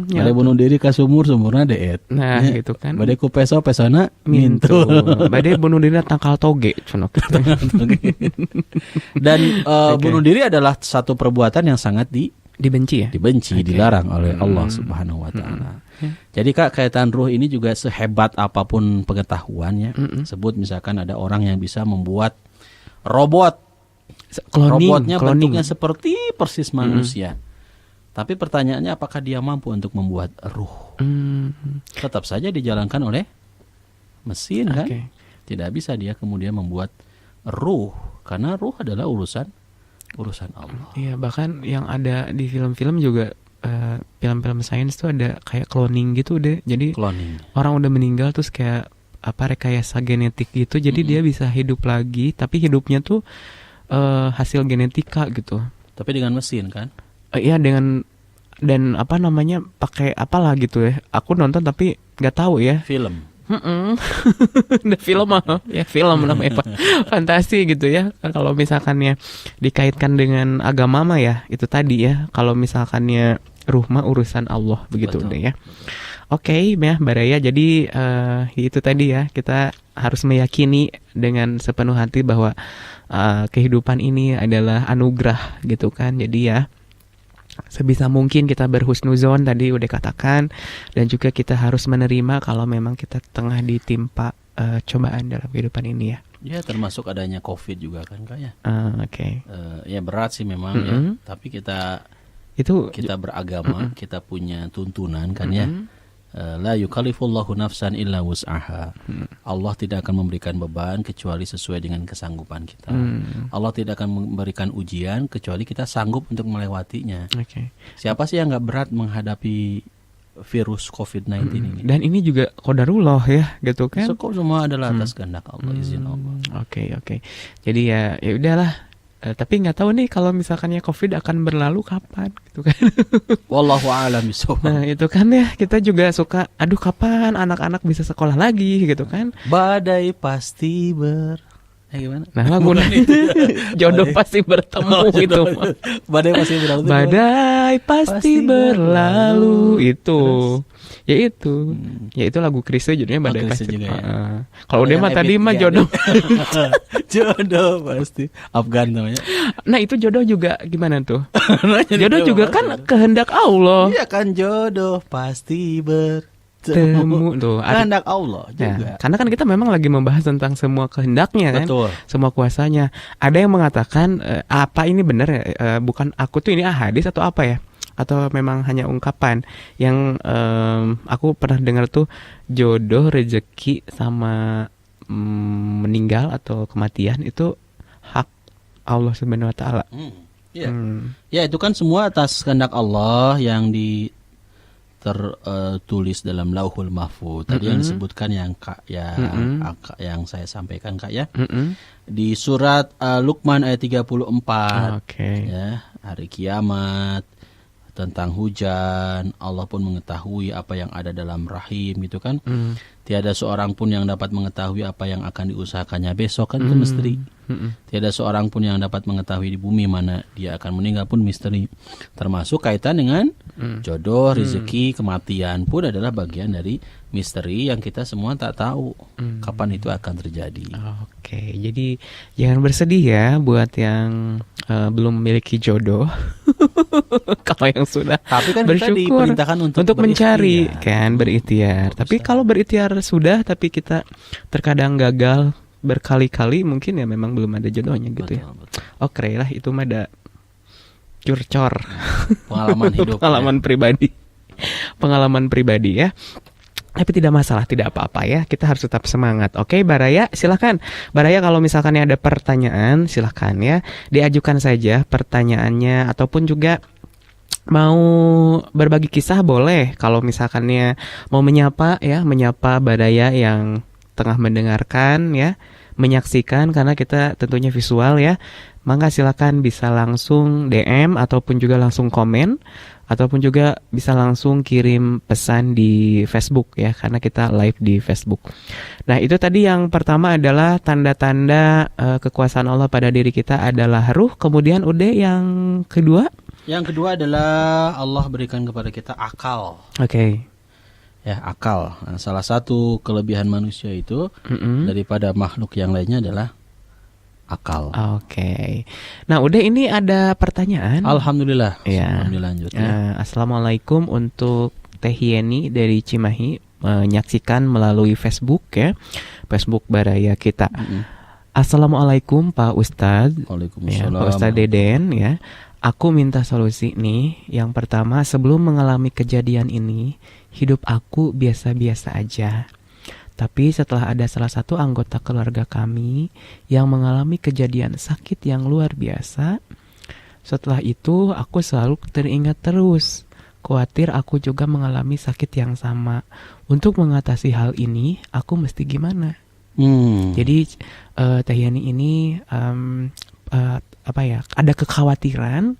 ya Bade bunuh diri ka sumurna deet. Nah, Ya. gitu kan. Bade ku pesona Mintu. ngintul. Bade bunuh diri tangkal toge cenok. Dan Oke. bunuh diri adalah satu perbuatan yang sangat Dibenci ya? dibenci, Oke. dilarang oleh Allah Subhanahu wa taala. Jadi Kak, kaitan ruh ini juga sehebat apapun pengetahuannya. Sebut misalkan ada orang yang bisa membuat robot. Robotnya bentuknya seperti persis manusia. Tapi pertanyaannya apakah dia mampu untuk membuat ruh? Tetap saja dijalankan oleh mesin kan? Oke. Tidak bisa dia kemudian membuat ruh, karena ruh adalah urusan Allah. Iya, bahkan yang ada di film-film juga film-film sains tuh ada kayak cloning gitu deh. Jadi Cloning. orang udah meninggal terus kayak rekayasa genetik gitu. Jadi dia bisa hidup lagi, tapi hidupnya tuh hasil genetika gitu. Tapi dengan mesin kan? Iya dan pakai apalah gitu ya. Aku nonton tapi nggak tahu ya. Film. The film mah ya film namanya fantasi gitu ya. Kalau misalkannya dikaitkan dengan agama mah ya itu tadi ya. Kalau misalkannya ruh mah urusan Allah begitu Betul, deh ya. Oke ya Baraya, jadi itu tadi ya, kita harus meyakini dengan sepenuh hati bahwa kehidupan ini adalah anugerah gitu kan. Jadi ya sebisa mungkin kita berhusnuzon tadi udah katakan, dan juga kita harus menerima kalau memang kita tengah ditimpa cobaan dalam kehidupan ini ya. Ya termasuk adanya COVID juga kan Kak ya. Oke. Ya berat sih memang ya. Tapi kita Itu beragama, kita punya tuntunan kan ya. La yukallifullahu nafsan illa wus'aha. Allah tidak akan memberikan beban kecuali sesuai dengan kesanggupan kita. Allah tidak akan memberikan ujian kecuali kita sanggup untuk melewatinya. Oke. Siapa sih yang nggak berat menghadapi virus COVID-19 ini? Dan ini juga qadarullah ya, gitu kan? Semua adalah atas kehendak Allah, izin Allah. Oke. Jadi ya udahlah. Tapi nggak tahu nih kalau misalkannya COVID akan berlalu kapan, gitu kan? Wallahu a'lam bishawab. Nah itu kan ya, kita juga suka, aduh kapan anak-anak bisa sekolah lagi, gitu kan? Badai pasti gimana? Nah lagu jodoh pasti bertemu gitu. Badai pasti berlalu. Badai pasti berlalu itu. Ya itu lagu Chrisye judulnya Badai Chrisye Pasti. juga ya. Kalau dia mah tadi mah jodoh. Jodoh pasti. Afgan namanya. Nah itu jodoh juga gimana tuh? Jodoh juga kan kehendak Allah. Iya kan, jodoh pasti Temu tuh. Kehendak Allah juga. Ya, karena kan kita memang lagi membahas tentang semua kehendaknya kan. Betul. Semua kuasanya. Ada yang mengatakan apa ini benar ya? Bukan aku tuh ini hadis atau apa ya? Atau memang hanya ungkapan yang aku pernah dengar tuh, jodoh, rezeki sama meninggal atau kematian itu hak Allah Subhanahu wa taala. Iya. Ya itu kan semua atas kehendak Allah yang tertulis dalam Lauhul Mahfuz. Tadi yang disebutkan yang saya sampaikan Kak ya. Di surat Luqman ayat 34. Oke. Ya, hari kiamat, tentang hujan, Allah pun mengetahui apa yang ada dalam rahim gitu kan. Tiada seorang pun yang dapat mengetahui apa yang akan diusahakannya besok kan, itu misteri. Tiada seorang pun yang dapat mengetahui di bumi mana dia akan meninggal pun misteri. Termasuk kaitan dengan jodoh, rezeki, kematian pun adalah bagian dari misteri yang kita semua tak tahu kapan itu akan terjadi. Oke, jadi jangan bersedih ya buat yang belum memiliki jodoh. Kalau yang sudah, tapi kan bersyukur kita diperintahkan untuk mencari berikhtiar. kan, berikhtiar. Tapi kalau berikhtiar sudah tapi kita terkadang gagal berkali-kali, mungkin ya memang belum ada jodohnya gitu. Betul. Oke lah, itu mah ada curcor. Pengalaman hidup. Pengalaman pribadi ya. Tapi tidak masalah, tidak apa-apa ya. Kita harus tetap semangat. Oke, Baraya, silakan. Baraya, kalau misalkan ada pertanyaan, silakan ya. Diajukan saja pertanyaannya, ataupun juga mau berbagi kisah boleh. Kalau misalkannya mau menyapa Baraya yang tengah mendengarkan ya. menyaksikan, karena kita tentunya visual ya, maka silakan bisa langsung DM ataupun juga langsung komen, ataupun juga bisa langsung kirim pesan di Facebook ya, karena kita live di Facebook. Nah, itu tadi yang pertama adalah tanda-tanda kekuasaan Allah pada diri kita adalah ruh. Kemudian udah yang kedua? Yang kedua adalah Allah berikan kepada kita akal. Oke. Ya, akal. Nah, salah satu kelebihan manusia itu daripada makhluk yang lainnya adalah akal. Oke. Nah, udah ini ada pertanyaan. Alhamdulillah. Ya. Sebelum dilanjut ya. Assalamualaikum untuk Teh Yeni dari Cimahi, menyaksikan melalui Facebook ya. Facebook Baraya kita. Assalamualaikum Pak Ustadz. Waalaikumsalam. Ya, Pak Ustadz Deden ya. Aku minta solusi nih. Yang pertama, sebelum mengalami kejadian ini, hidup aku biasa-biasa aja. Tapi setelah ada salah satu anggota keluarga kami yang mengalami kejadian sakit yang luar biasa, setelah itu aku selalu teringat terus. Khawatir aku juga mengalami sakit yang sama. Untuk mengatasi hal ini, aku mesti gimana? Jadi Teh Yani ini ada kekhawatiran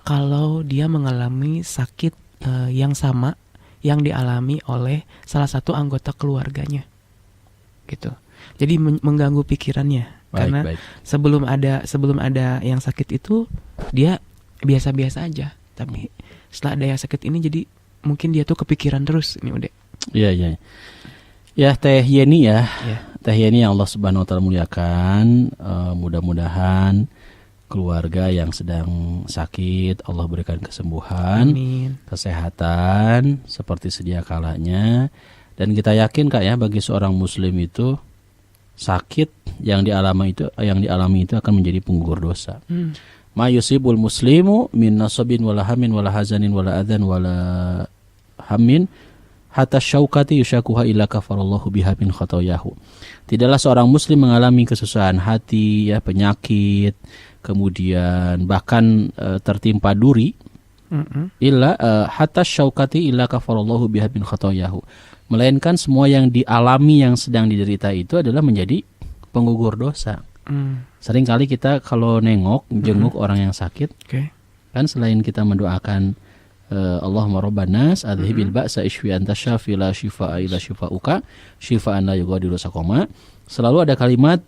kalau dia mengalami sakit yang sama yang dialami oleh salah satu anggota keluarganya, gitu. Jadi mengganggu pikirannya, karena sebelum ada yang sakit itu dia biasa-biasa aja, tapi setelah ada yang sakit ini jadi mungkin dia tuh kepikiran terus. Ini udah. Iya. Ya, Teh Yeni ya. Teh Yeni yang Allah Subhanahu wa taala muliakan, mudah-mudahan keluarga yang sedang sakit Allah berikan kesembuhan, amin, kesehatan seperti sedia kalanya. Dan kita yakin Kak ya, bagi seorang muslim itu sakit yang dialami itu akan menjadi penggugur dosa. Ma yusibul muslimu min nasabin wala hamin wala hazanin wala adhan wala hamin hatta syaukati yushakuha illa kafarallahu biha min khatayahu. Tidaklah seorang muslim mengalami kesusahan hati, ya, penyakit, kemudian bahkan tertimpa duri, illa hatta syaukati illa kafarallahu biha min khatayahu. Melainkan semua yang dialami, yang sedang diderita itu adalah menjadi penggugur dosa. Seringkali kita kalau jenguk orang yang sakit, kan selain kita mendoakan Allahumma rabbanas adhibil ba'sa ishfi anta syafi la shifaa illa shifauka shifaan la yughadiru saqama, selalu ada kalimat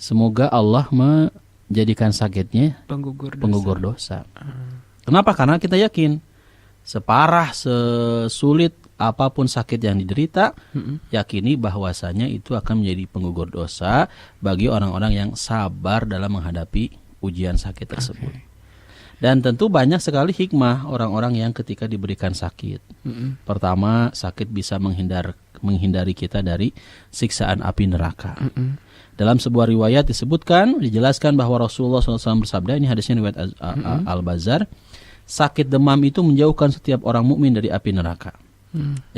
semoga Allah menjadikan sakitnya penggugur dosa. Kenapa? Karena kita yakin separah, sesulit apapun sakit yang diderita, yakini bahwasanya itu akan menjadi penggugur dosa bagi orang-orang yang sabar dalam menghadapi ujian sakit tersebut. Dan tentu banyak sekali hikmah orang-orang yang ketika diberikan sakit. Pertama, sakit bisa menghindari kita dari siksaan api neraka. Dalam sebuah riwayat dijelaskan bahwa Rasulullah SAW bersabda, ini hadisnya riwayat Al-Bazzar, sakit demam itu menjauhkan setiap orang mukmin dari api neraka.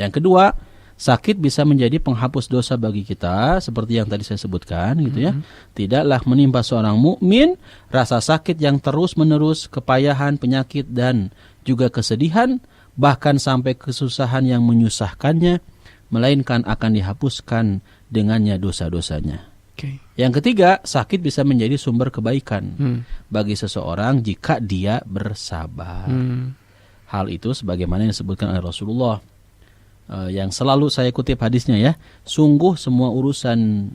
Yang kedua, sakit bisa menjadi penghapus dosa bagi kita, seperti yang tadi saya sebutkan, gitu ya. Tidaklah menimpa seorang mukmin rasa sakit yang terus-menerus, kepayahan, penyakit, dan juga kesedihan, bahkan sampai kesusahan yang menyusahkannya, melainkan akan dihapuskan dengannya dosa-dosanya. Yang ketiga, sakit bisa menjadi sumber kebaikan bagi seseorang jika dia bersabar. Hal itu sebagaimana yang disebutkan oleh Rasulullah, yang selalu saya kutip hadisnya ya, sungguh semua urusan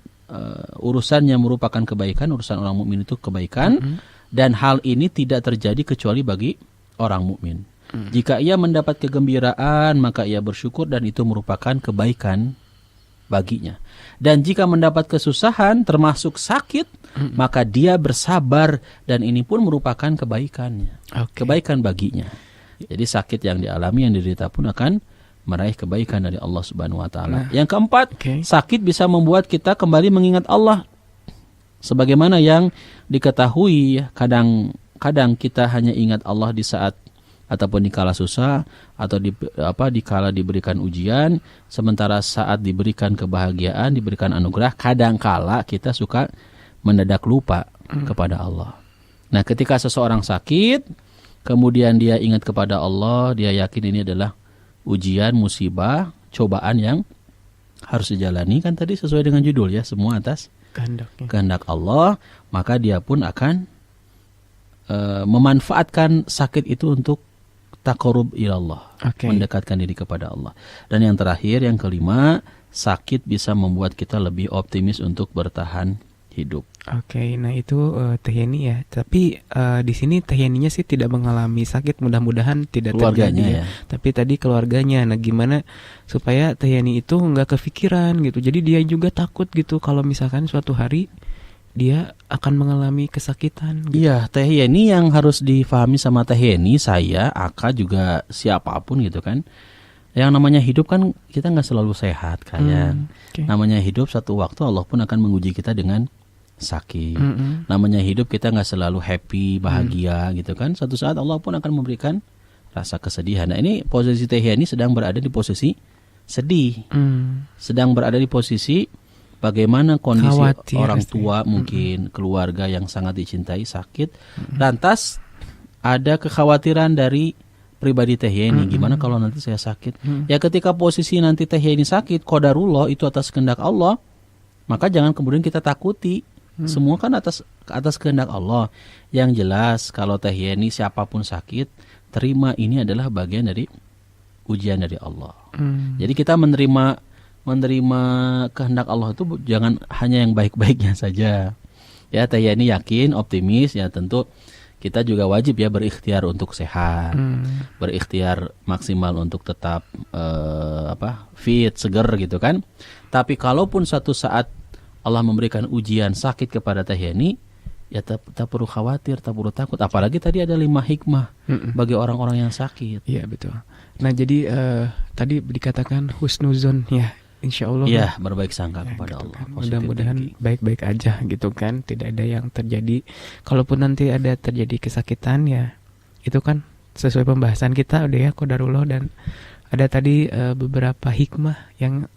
yang merupakan kebaikan, urusan orang mukmin itu kebaikan, dan hal ini tidak terjadi kecuali bagi orang mukmin. Jika ia mendapat kegembiraan, maka ia bersyukur dan itu merupakan kebaikan baginya. Dan jika mendapat kesusahan termasuk sakit, maka dia bersabar dan ini pun merupakan kebaikannya, kebaikan baginya. Jadi sakit yang dialami, yang diderita pun akan meraih kebaikan dari Allah Subhanahu wa taala. Yang keempat, sakit bisa membuat kita kembali mengingat Allah. Sebagaimana yang diketahui, kadang kita hanya ingat Allah di saat ataupun di kala susah atau di kala diberikan ujian, sementara saat diberikan kebahagiaan, diberikan anugerah, kadangkala kita suka mendadak lupa kepada Allah. Nah, ketika seseorang sakit, kemudian dia ingat kepada Allah, dia yakin ini adalah ujian, musibah, cobaan yang harus dijalani kan tadi sesuai dengan judul ya, semua atas Kehendaknya. kehendak Allah, maka dia pun akan memanfaatkan sakit itu untuk taqarrub ilallah, Oke. mendekatkan diri kepada Allah. Dan yang terakhir, yang kelima, sakit bisa membuat kita lebih optimis untuk bertahan hidup. Oke, nah itu Teh Yeni ya. Tapi di sini Teh Yeninya sih tidak mengalami sakit, mudah-mudahan tidak Keluarganya terjadi ya. Tapi tadi keluarganya. Nah, gimana supaya Teh Yeni itu nggak kepikiran gitu. Jadi dia juga takut gitu kalau misalkan suatu hari dia akan mengalami kesakitan gitu. Iya, Teh Yeni yang harus difahami sama Teh Yeni, saya, Aka juga siapapun gitu kan. Yang namanya hidup kan kita nggak selalu sehat kayak. Oke. Namanya hidup, satu waktu Allah pun akan menguji kita dengan sakit. Namanya hidup kita nggak selalu happy, bahagia gitu kan. Suatu saat Allah pun akan memberikan rasa kesedihan. Nah ini posisi Teh Yeni sedang berada di posisi sedih. Sedang berada di posisi bagaimana kondisi Khawatir orang pasti. tua mungkin, keluarga yang sangat dicintai sakit. Lantas ada kekhawatiran dari pribadi Teh Yeni, gimana kalau nanti saya sakit? Ya ketika posisi nanti Teh Yeni sakit, qadarullah itu atas kehendak Allah, maka jangan kemudian kita takuti. Semua kan atas kehendak Allah. Yang jelas kalau Teh Yeni siapapun sakit, terima ini adalah bagian dari ujian dari Allah. Jadi kita menerima kehendak Allah itu jangan hanya yang baik-baiknya saja. Ya, Teh Yeni yakin, optimis, ya tentu kita juga wajib ya berikhtiar untuk sehat, berikhtiar maksimal untuk tetap fit, seger gitu kan. Tapi kalaupun suatu saat Allah memberikan ujian sakit kepada Teh Yeni, ya tak perlu khawatir, tak perlu takut. Apalagi tadi ada 5 hikmah bagi orang-orang yang sakit. Iya betul. Nah jadi tadi dikatakan husnuzon ya, insya Allah. Iya, berbaik sangka kepada gitu Allah. kan. Positive Mudah-mudahan thinking. baik-baik aja gitu kan, tidak ada yang terjadi. Kalaupun nanti ada terjadi kesakitan ya, itu kan sesuai pembahasan kita udah ya qadarullah, dan ada tadi beberapa hikmah yang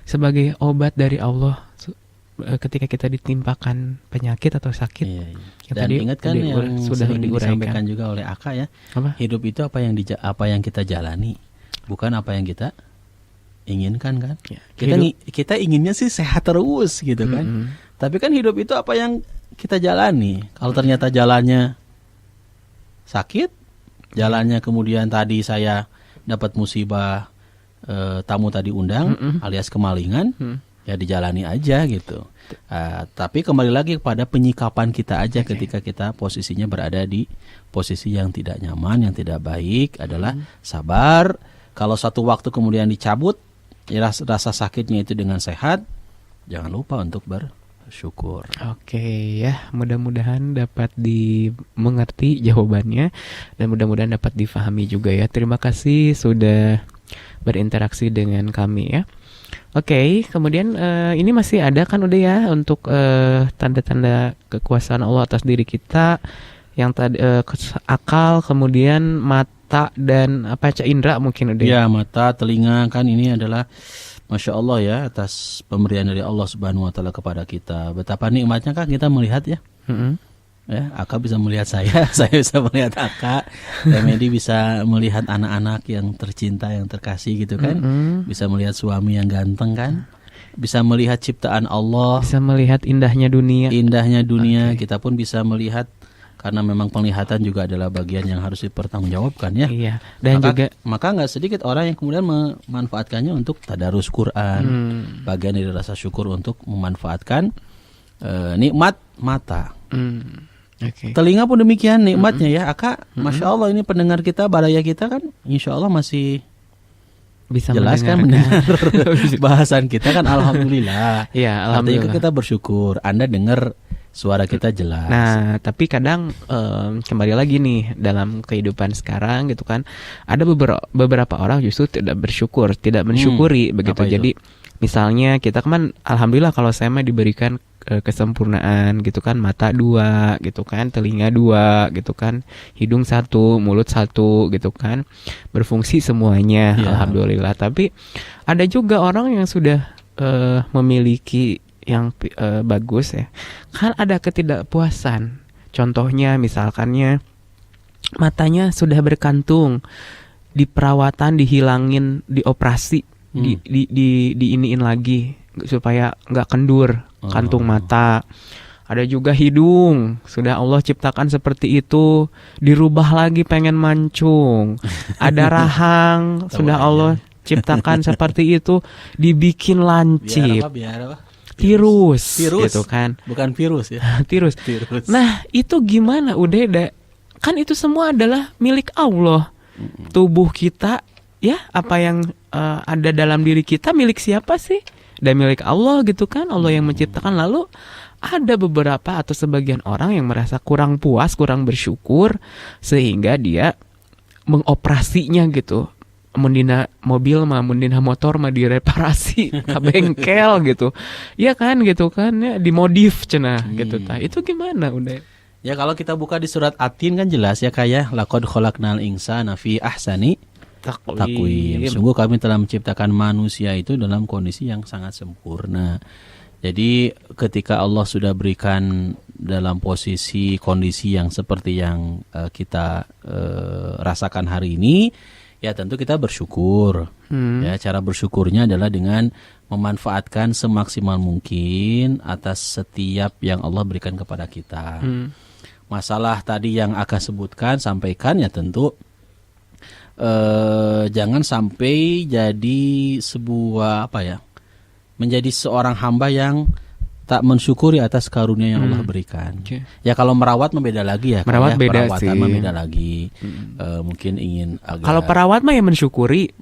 sebagai obat dari Allah ketika kita ditimpakan penyakit atau sakit. Iya. Yang Dan tadi ingat kan sudah yang sering diuraikan. disampaikan juga oleh Aka ya, Apa? hidup itu apa yang kita jalani, bukan apa yang kita inginkan kan. Ya, Kita inginnya sih sehat terus gitu kan. Tapi kan hidup itu apa yang kita jalani. Kalau ternyata jalannya sakit, jalannya kemudian tadi saya dapat musibah, tamu tadi undang alias kemalingan, ya dijalani aja gitu. Tapi kembali lagi kepada penyikapan kita aja ketika kita posisinya berada di posisi yang tidak nyaman, yang tidak baik, adalah sabar. Kalau satu waktu kemudian dicabut ya, rasa sakitnya itu dengan sehat, jangan lupa untuk bersyukur. Oke ya, mudah-mudahan dapat dimengerti jawabannya dan mudah-mudahan dapat difahami juga ya. Terima kasih sudah berinteraksi dengan kami ya. Oke, kemudian ini masih ada kan udah ya untuk tanda-tanda kekuasaan Allah atas diri kita, yang tadi akal, kemudian mata dan indera mungkin udah. Ya, mata, telinga kan ini adalah Masya Allah ya, atas pemberian dari Allah Subhanahu Wa Taala kepada kita. Betapa nikmatnya kan kita melihat ya. Ya, Aka bisa melihat saya, saya bisa melihat Aka, Medi bisa melihat anak-anak yang tercinta, yang terkasih gitu kan, bisa melihat suami yang ganteng kan, bisa melihat ciptaan Allah, Bisa melihat indahnya dunia. Kita pun bisa melihat, karena memang penglihatan juga adalah bagian yang harus dipertanggungjawabkan ya. Iya. Dan maka nggak sedikit orang yang kemudian memanfaatkannya untuk tadarus Quran, bagian dari rasa syukur untuk memanfaatkan nikmat mata. Oke. Telinga pun demikian nikmatnya ya. Aka, Masya Allah ini pendengar kita, baraya kita kan Insya Allah masih Bisa jelas kan mendengar bahasan kita kan. Alhamdulillah. Iya, Artinya alhamdulillah. kita bersyukur Anda dengar suara kita jelas. Nah, tapi kadang kembali lagi nih dalam kehidupan sekarang gitu kan, ada beberapa orang justru tidak bersyukur, tidak mensyukuri begitu. Apa itu? Jadi misalnya kita kan, alhamdulillah kalau saya mah diberikan kesempurnaan gitu kan, mata 2 gitu kan, telinga 2 gitu kan, hidung 1, mulut 1 gitu kan, berfungsi semuanya, Ya. alhamdulillah. Tapi ada juga orang yang sudah memiliki yang bagus ya, kan ada ketidakpuasan. Contohnya misalkannya matanya sudah berkantung, diperawatan, dihilangin, dioperasi diiniin lagi supaya nggak kendur kantung mata. Ada juga hidung, sudah Allah ciptakan seperti itu, dirubah lagi pengen mancung. Ada rahang, sudah Allah ciptakan seperti itu, dibikin lancip. Biar apa? Tirus, gitu kan? Bukan virus ya. Tirus. Nah, itu gimana? Udah, kan itu semua adalah milik Allah. Tubuh kita, ya, apa yang ada dalam diri kita milik siapa sih? Dan milik Allah gitu kan? Allah yang menciptakan. Lalu ada beberapa atau sebagian orang yang merasa kurang puas, kurang bersyukur, sehingga dia mengoperasinya gitu. Mendina mobil mah, mendina motor mah direparasi ke bengkel gitu. Ya kan gitu kan, ya dimodif cenah gitu tah. Itu gimana udah? Ya kalau kita buka di surat At-Tin kan jelas ya kayak laqad khalaqnal insana fi ahsani taqwim. Sungguh kami telah menciptakan manusia itu dalam kondisi yang sangat sempurna. Jadi ketika Allah sudah berikan dalam posisi kondisi yang seperti yang kita rasakan hari ini, ya tentu kita bersyukur. Ya, cara bersyukurnya adalah dengan memanfaatkan semaksimal mungkin atas setiap yang Allah berikan kepada kita. Masalah tadi yang Aka sebutkan, sampaikan ya tentu jangan sampai jadi sebuah menjadi seorang hamba yang tak mensyukuri atas karunia yang Allah berikan. Okay. Ya kalau merawat beda lagi ya. Merawat beda perawatan sih. beda lagi. Mungkin ingin agak. Kalau perawat mah ya mensyukuri.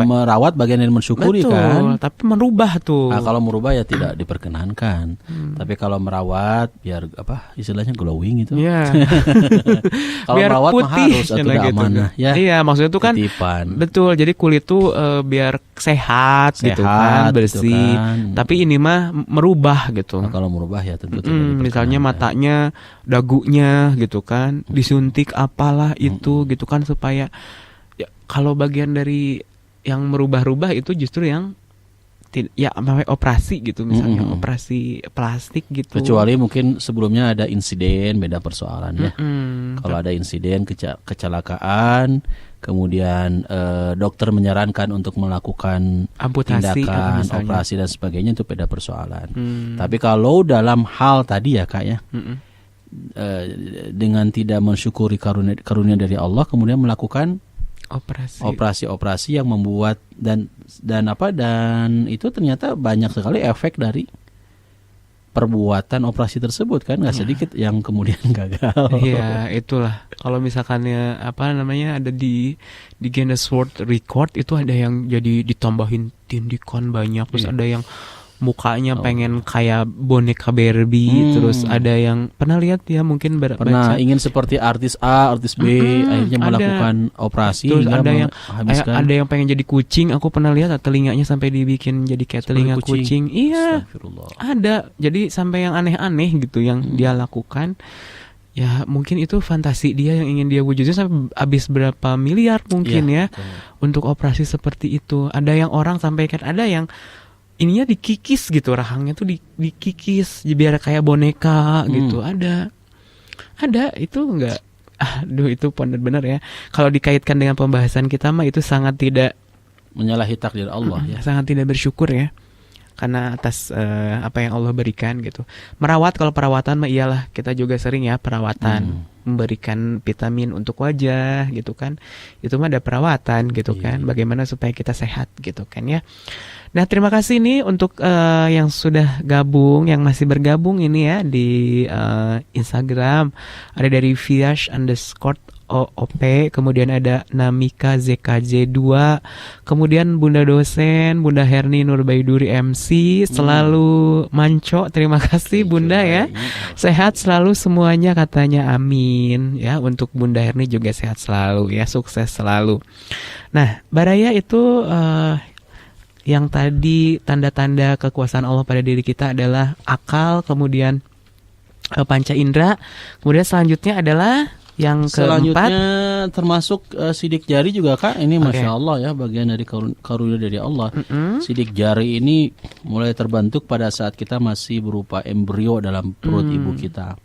Merawat bagian dari mensyukuri. Betul, kan. Tapi merubah tuh. Nah, kalau merubah ya tidak diperkenankan. Tapi kalau merawat biar istilahnya glowing itu. Iya. Kalau biar merawat mah putih, harus atau tidak gitu. amanah ya. Iya, maksudnya itu kan titipan. Betul. Jadi kulit tuh biar sehat gitu kan, bersih. Gitu kan. Tapi ini mah merubah gitu. Nah, kalau merubah ya tentu tidak diperkenankan. Misalnya matanya, dagunya gitu kan, disuntik apalah itu gitu kan, supaya ya, kalau bagian dari yang merubah-rubah itu justru yang operasi gitu, misalnya operasi plastik gitu. Kecuali mungkin sebelumnya ada insiden, beda persoalan ya. Kalau ada insiden kecelakaan, kemudian dokter menyarankan untuk melakukan amputasi, tindakan operasi dan sebagainya, itu beda persoalan. Tapi kalau dalam hal tadi ya Kak ya, dengan tidak mensyukuri karunia dari Allah, kemudian melakukan operasi yang membuat dan itu ternyata banyak sekali efek dari perbuatan operasi tersebut kan, nggak sedikit yang kemudian gagal. Iya, itulah. Kalau misalkannya ada di Guinness World Record itu ada yang jadi ditambahin tindikan banyak, terus ada yang mukanya pengen kayak boneka Barbie, terus ada yang pernah lihat ya, mungkin pernah ingin seperti artis A, artis B, akhirnya melakukan operasi. Terus ada yang pengen jadi kucing, aku pernah lihat telinganya sampai dibikin jadi kayak telinga kucing. Iya, ada. Jadi sampai yang aneh-aneh gitu yang dia lakukan. Ya mungkin itu fantasi dia yang ingin dia wujudin, sampai habis berapa miliar mungkin untuk operasi seperti itu. Ada yang orang sampaikan, ada yang ininya dikikis gitu, rahangnya tuh dikikis biar kayak boneka gitu. Ada itu enggak, itu benar-benar ya, kalau dikaitkan dengan pembahasan kita mah itu sangat tidak menyalahi takdir Allah ya, sangat tidak bersyukur ya, karena atas apa yang Allah berikan gitu. Merawat, kalau perawatan mah iyalah, kita juga sering ya perawatan, memberikan vitamin untuk wajah gitu kan, itu mah ada perawatan gitu kan, bagaimana supaya kita sehat gitu kan ya. Nah, terima kasih nih untuk yang sudah gabung, yang masih bergabung ini ya di Instagram. Ada dari Viash_OP, kemudian ada Namika ZKJ2, kemudian Bunda Dosen, Bunda Herni Nurbaiduri MC, selalu manco. Terima kasih Bunda ya. Sehat selalu semuanya katanya, amin. Ya, untuk Bunda Herni juga sehat selalu ya, sukses selalu. Nah, Baraya itu yang tadi tanda-tanda kekuasaan Allah pada diri kita adalah akal, kemudian panca indera, kemudian selanjutnya adalah yang keempat. Selanjutnya termasuk sidik jari juga Kak. Ini Masya Allah ya, bagian dari karunia dari Allah. Sidik jari ini mulai terbentuk pada saat kita masih berupa embrio dalam perut ibu kita.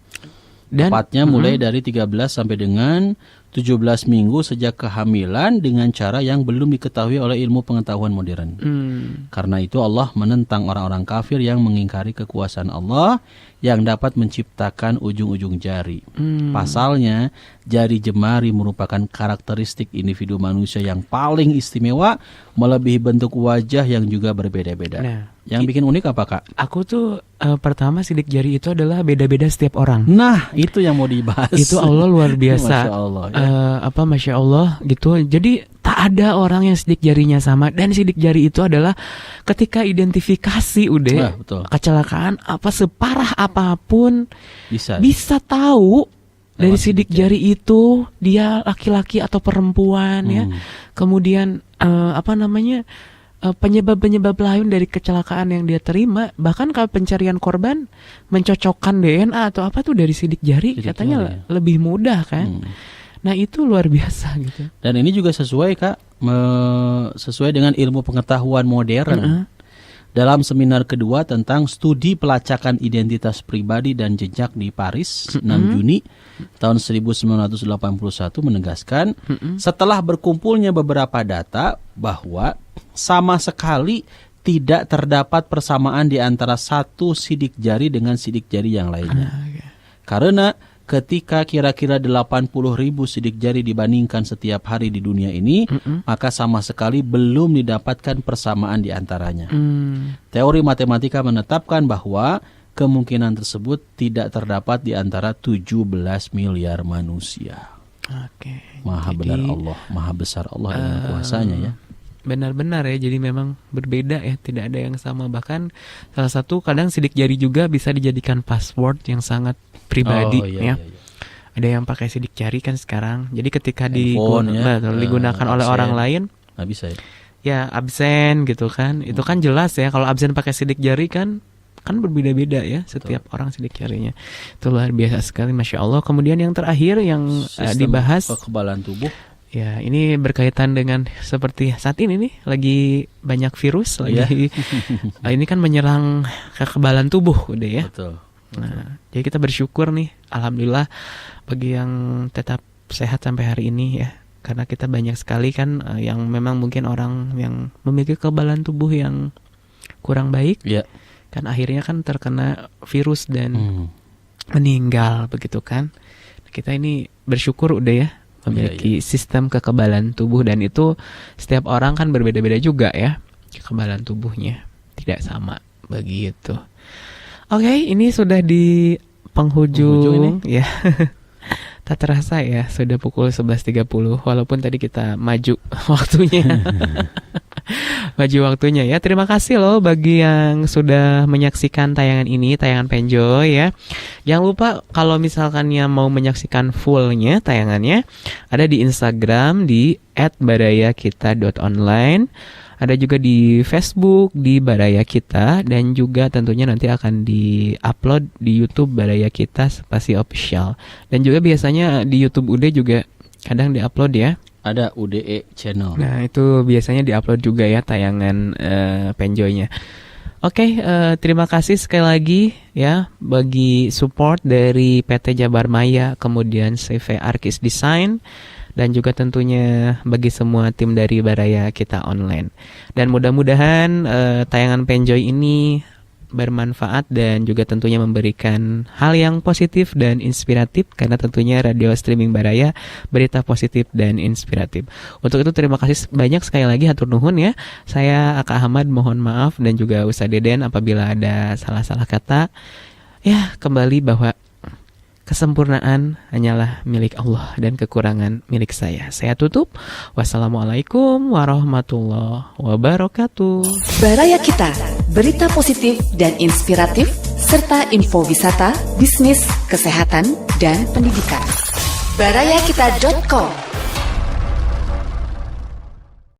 Dan tepatnya mulai dari 13 sampai dengan 17 minggu sejak kehamilan dengan cara yang belum diketahui oleh ilmu pengetahuan modern. Karena itu Allah menentang orang-orang kafir yang mengingkari kekuasaan Allah yang dapat menciptakan ujung-ujung jari. Pasalnya, jari jemari merupakan karakteristik individu manusia yang paling istimewa, melebihi bentuk wajah yang juga berbeda-beda. Nah, yang bikin unik apa, Kak? Aku tuh pertama sidik jari itu adalah beda-beda setiap orang. Nah, itu yang mau dibahas. Itu Allah luar biasa. Masya Allah. Ya. Masya Allah gitu. Jadi tak ada orang yang sidik jarinya sama. Dan sidik jari itu adalah ketika identifikasi udah betul. Kecelakaan apa separah apapun bisa tahu dari sidik jari itu dia laki-laki atau perempuan ya. Kemudian penyebab-penyebab lain dari kecelakaan yang dia terima, bahkan kalau pencarian korban mencocokkan DNA atau apa tuh dari sidik jari katanya lebih mudah kan. Nah itu luar biasa gitu. Dan ini juga sesuai Kak, sesuai dengan ilmu pengetahuan modern. Dalam seminar kedua tentang studi pelacakan identitas pribadi dan jejak di Paris 6 Juni tahun 1981 menegaskan setelah berkumpulnya beberapa data bahwa sama sekali tidak terdapat persamaan di antara satu sidik jari dengan sidik jari yang lainnya. Karena ketika kira-kira 80.000 sidik jari dibandingkan setiap hari di dunia ini, maka sama sekali belum didapatkan persamaan di antaranya. Teori matematika menetapkan bahwa kemungkinan tersebut tidak terdapat di antara 17 miliar manusia. Maha benar Allah, maha besar Allah dengan kuasanya ya. Benar-benar ya, jadi memang berbeda ya, tidak ada yang sama. Bahkan salah satu kadang sidik jari juga bisa dijadikan password yang sangat pribadi ya. Ada yang pakai sidik jari kan sekarang. Jadi ketika digunakan oleh orang lain, nggak bisa ya. Ya absen gitu kan. Itu kan jelas ya, kalau absen pakai sidik jari kan berbeda-beda ya setiap orang sidik jarinya. Itu luar biasa sekali, Masya Allah. Kemudian yang terakhir yang dibahas kekebalan tubuh. Ya, ini berkaitan dengan seperti saat ini nih, lagi banyak virus lagi. Ini kan menyerang kekebalan tubuh udah ya. Betul. Nah, jadi kita bersyukur nih, alhamdulillah bagi yang tetap sehat sampai hari ini ya. Karena kita banyak sekali kan yang memang mungkin orang yang memiliki kekebalan tubuh yang kurang baik. Kan akhirnya kan terkena virus dan meninggal begitu kan. Kita ini bersyukur udah ya, memiliki sistem kekebalan tubuh, dan itu setiap orang kan berbeda-beda juga ya kekebalan tubuhnya, tidak sama begitu. Oke, ini sudah di penghujung ya. Tak terasa ya sudah pukul 11.30 walaupun tadi kita maju waktunya. Maju waktunya ya. Terima kasih loh bagi yang sudah menyaksikan tayangan ini, tayangan Penjoy ya. Jangan lupa kalau misalkan yang mau menyaksikan fullnya tayangannya ada di Instagram di @badayakita.online. Ada juga di Facebook di Badaya Kita, dan juga tentunya nanti akan di-upload di YouTube Badaya Kita spasi official. Dan juga biasanya di YouTube UD juga kadang di-upload ya. Ada UDE channel. Nah, itu biasanya di-upload juga ya tayangan Penjoy-nya. Oke, terima kasih sekali lagi ya bagi support dari PT Jabar Maya, kemudian CV Arkis Design, dan juga tentunya bagi semua tim dari Badaya Kita Online. Dan mudah-mudahan tayangan Penjoy ini bermanfaat dan juga tentunya memberikan hal yang positif dan inspiratif, karena tentunya radio streaming Badaya berita positif dan inspiratif. Untuk itu terima kasih banyak sekali lagi, hatur nuhun ya. Saya Aka Ahmad mohon maaf, dan juga Ustaz Deden apabila ada salah-salah kata. Ya, kembali bahwa kesempurnaan hanyalah milik Allah dan kekurangan milik saya. Saya tutup. Wassalamualaikum warahmatullahi wabarakatuh. Badaya Kita, berita positif dan inspiratif, serta info wisata, bisnis, kesehatan, dan pendidikan. Badayakita.com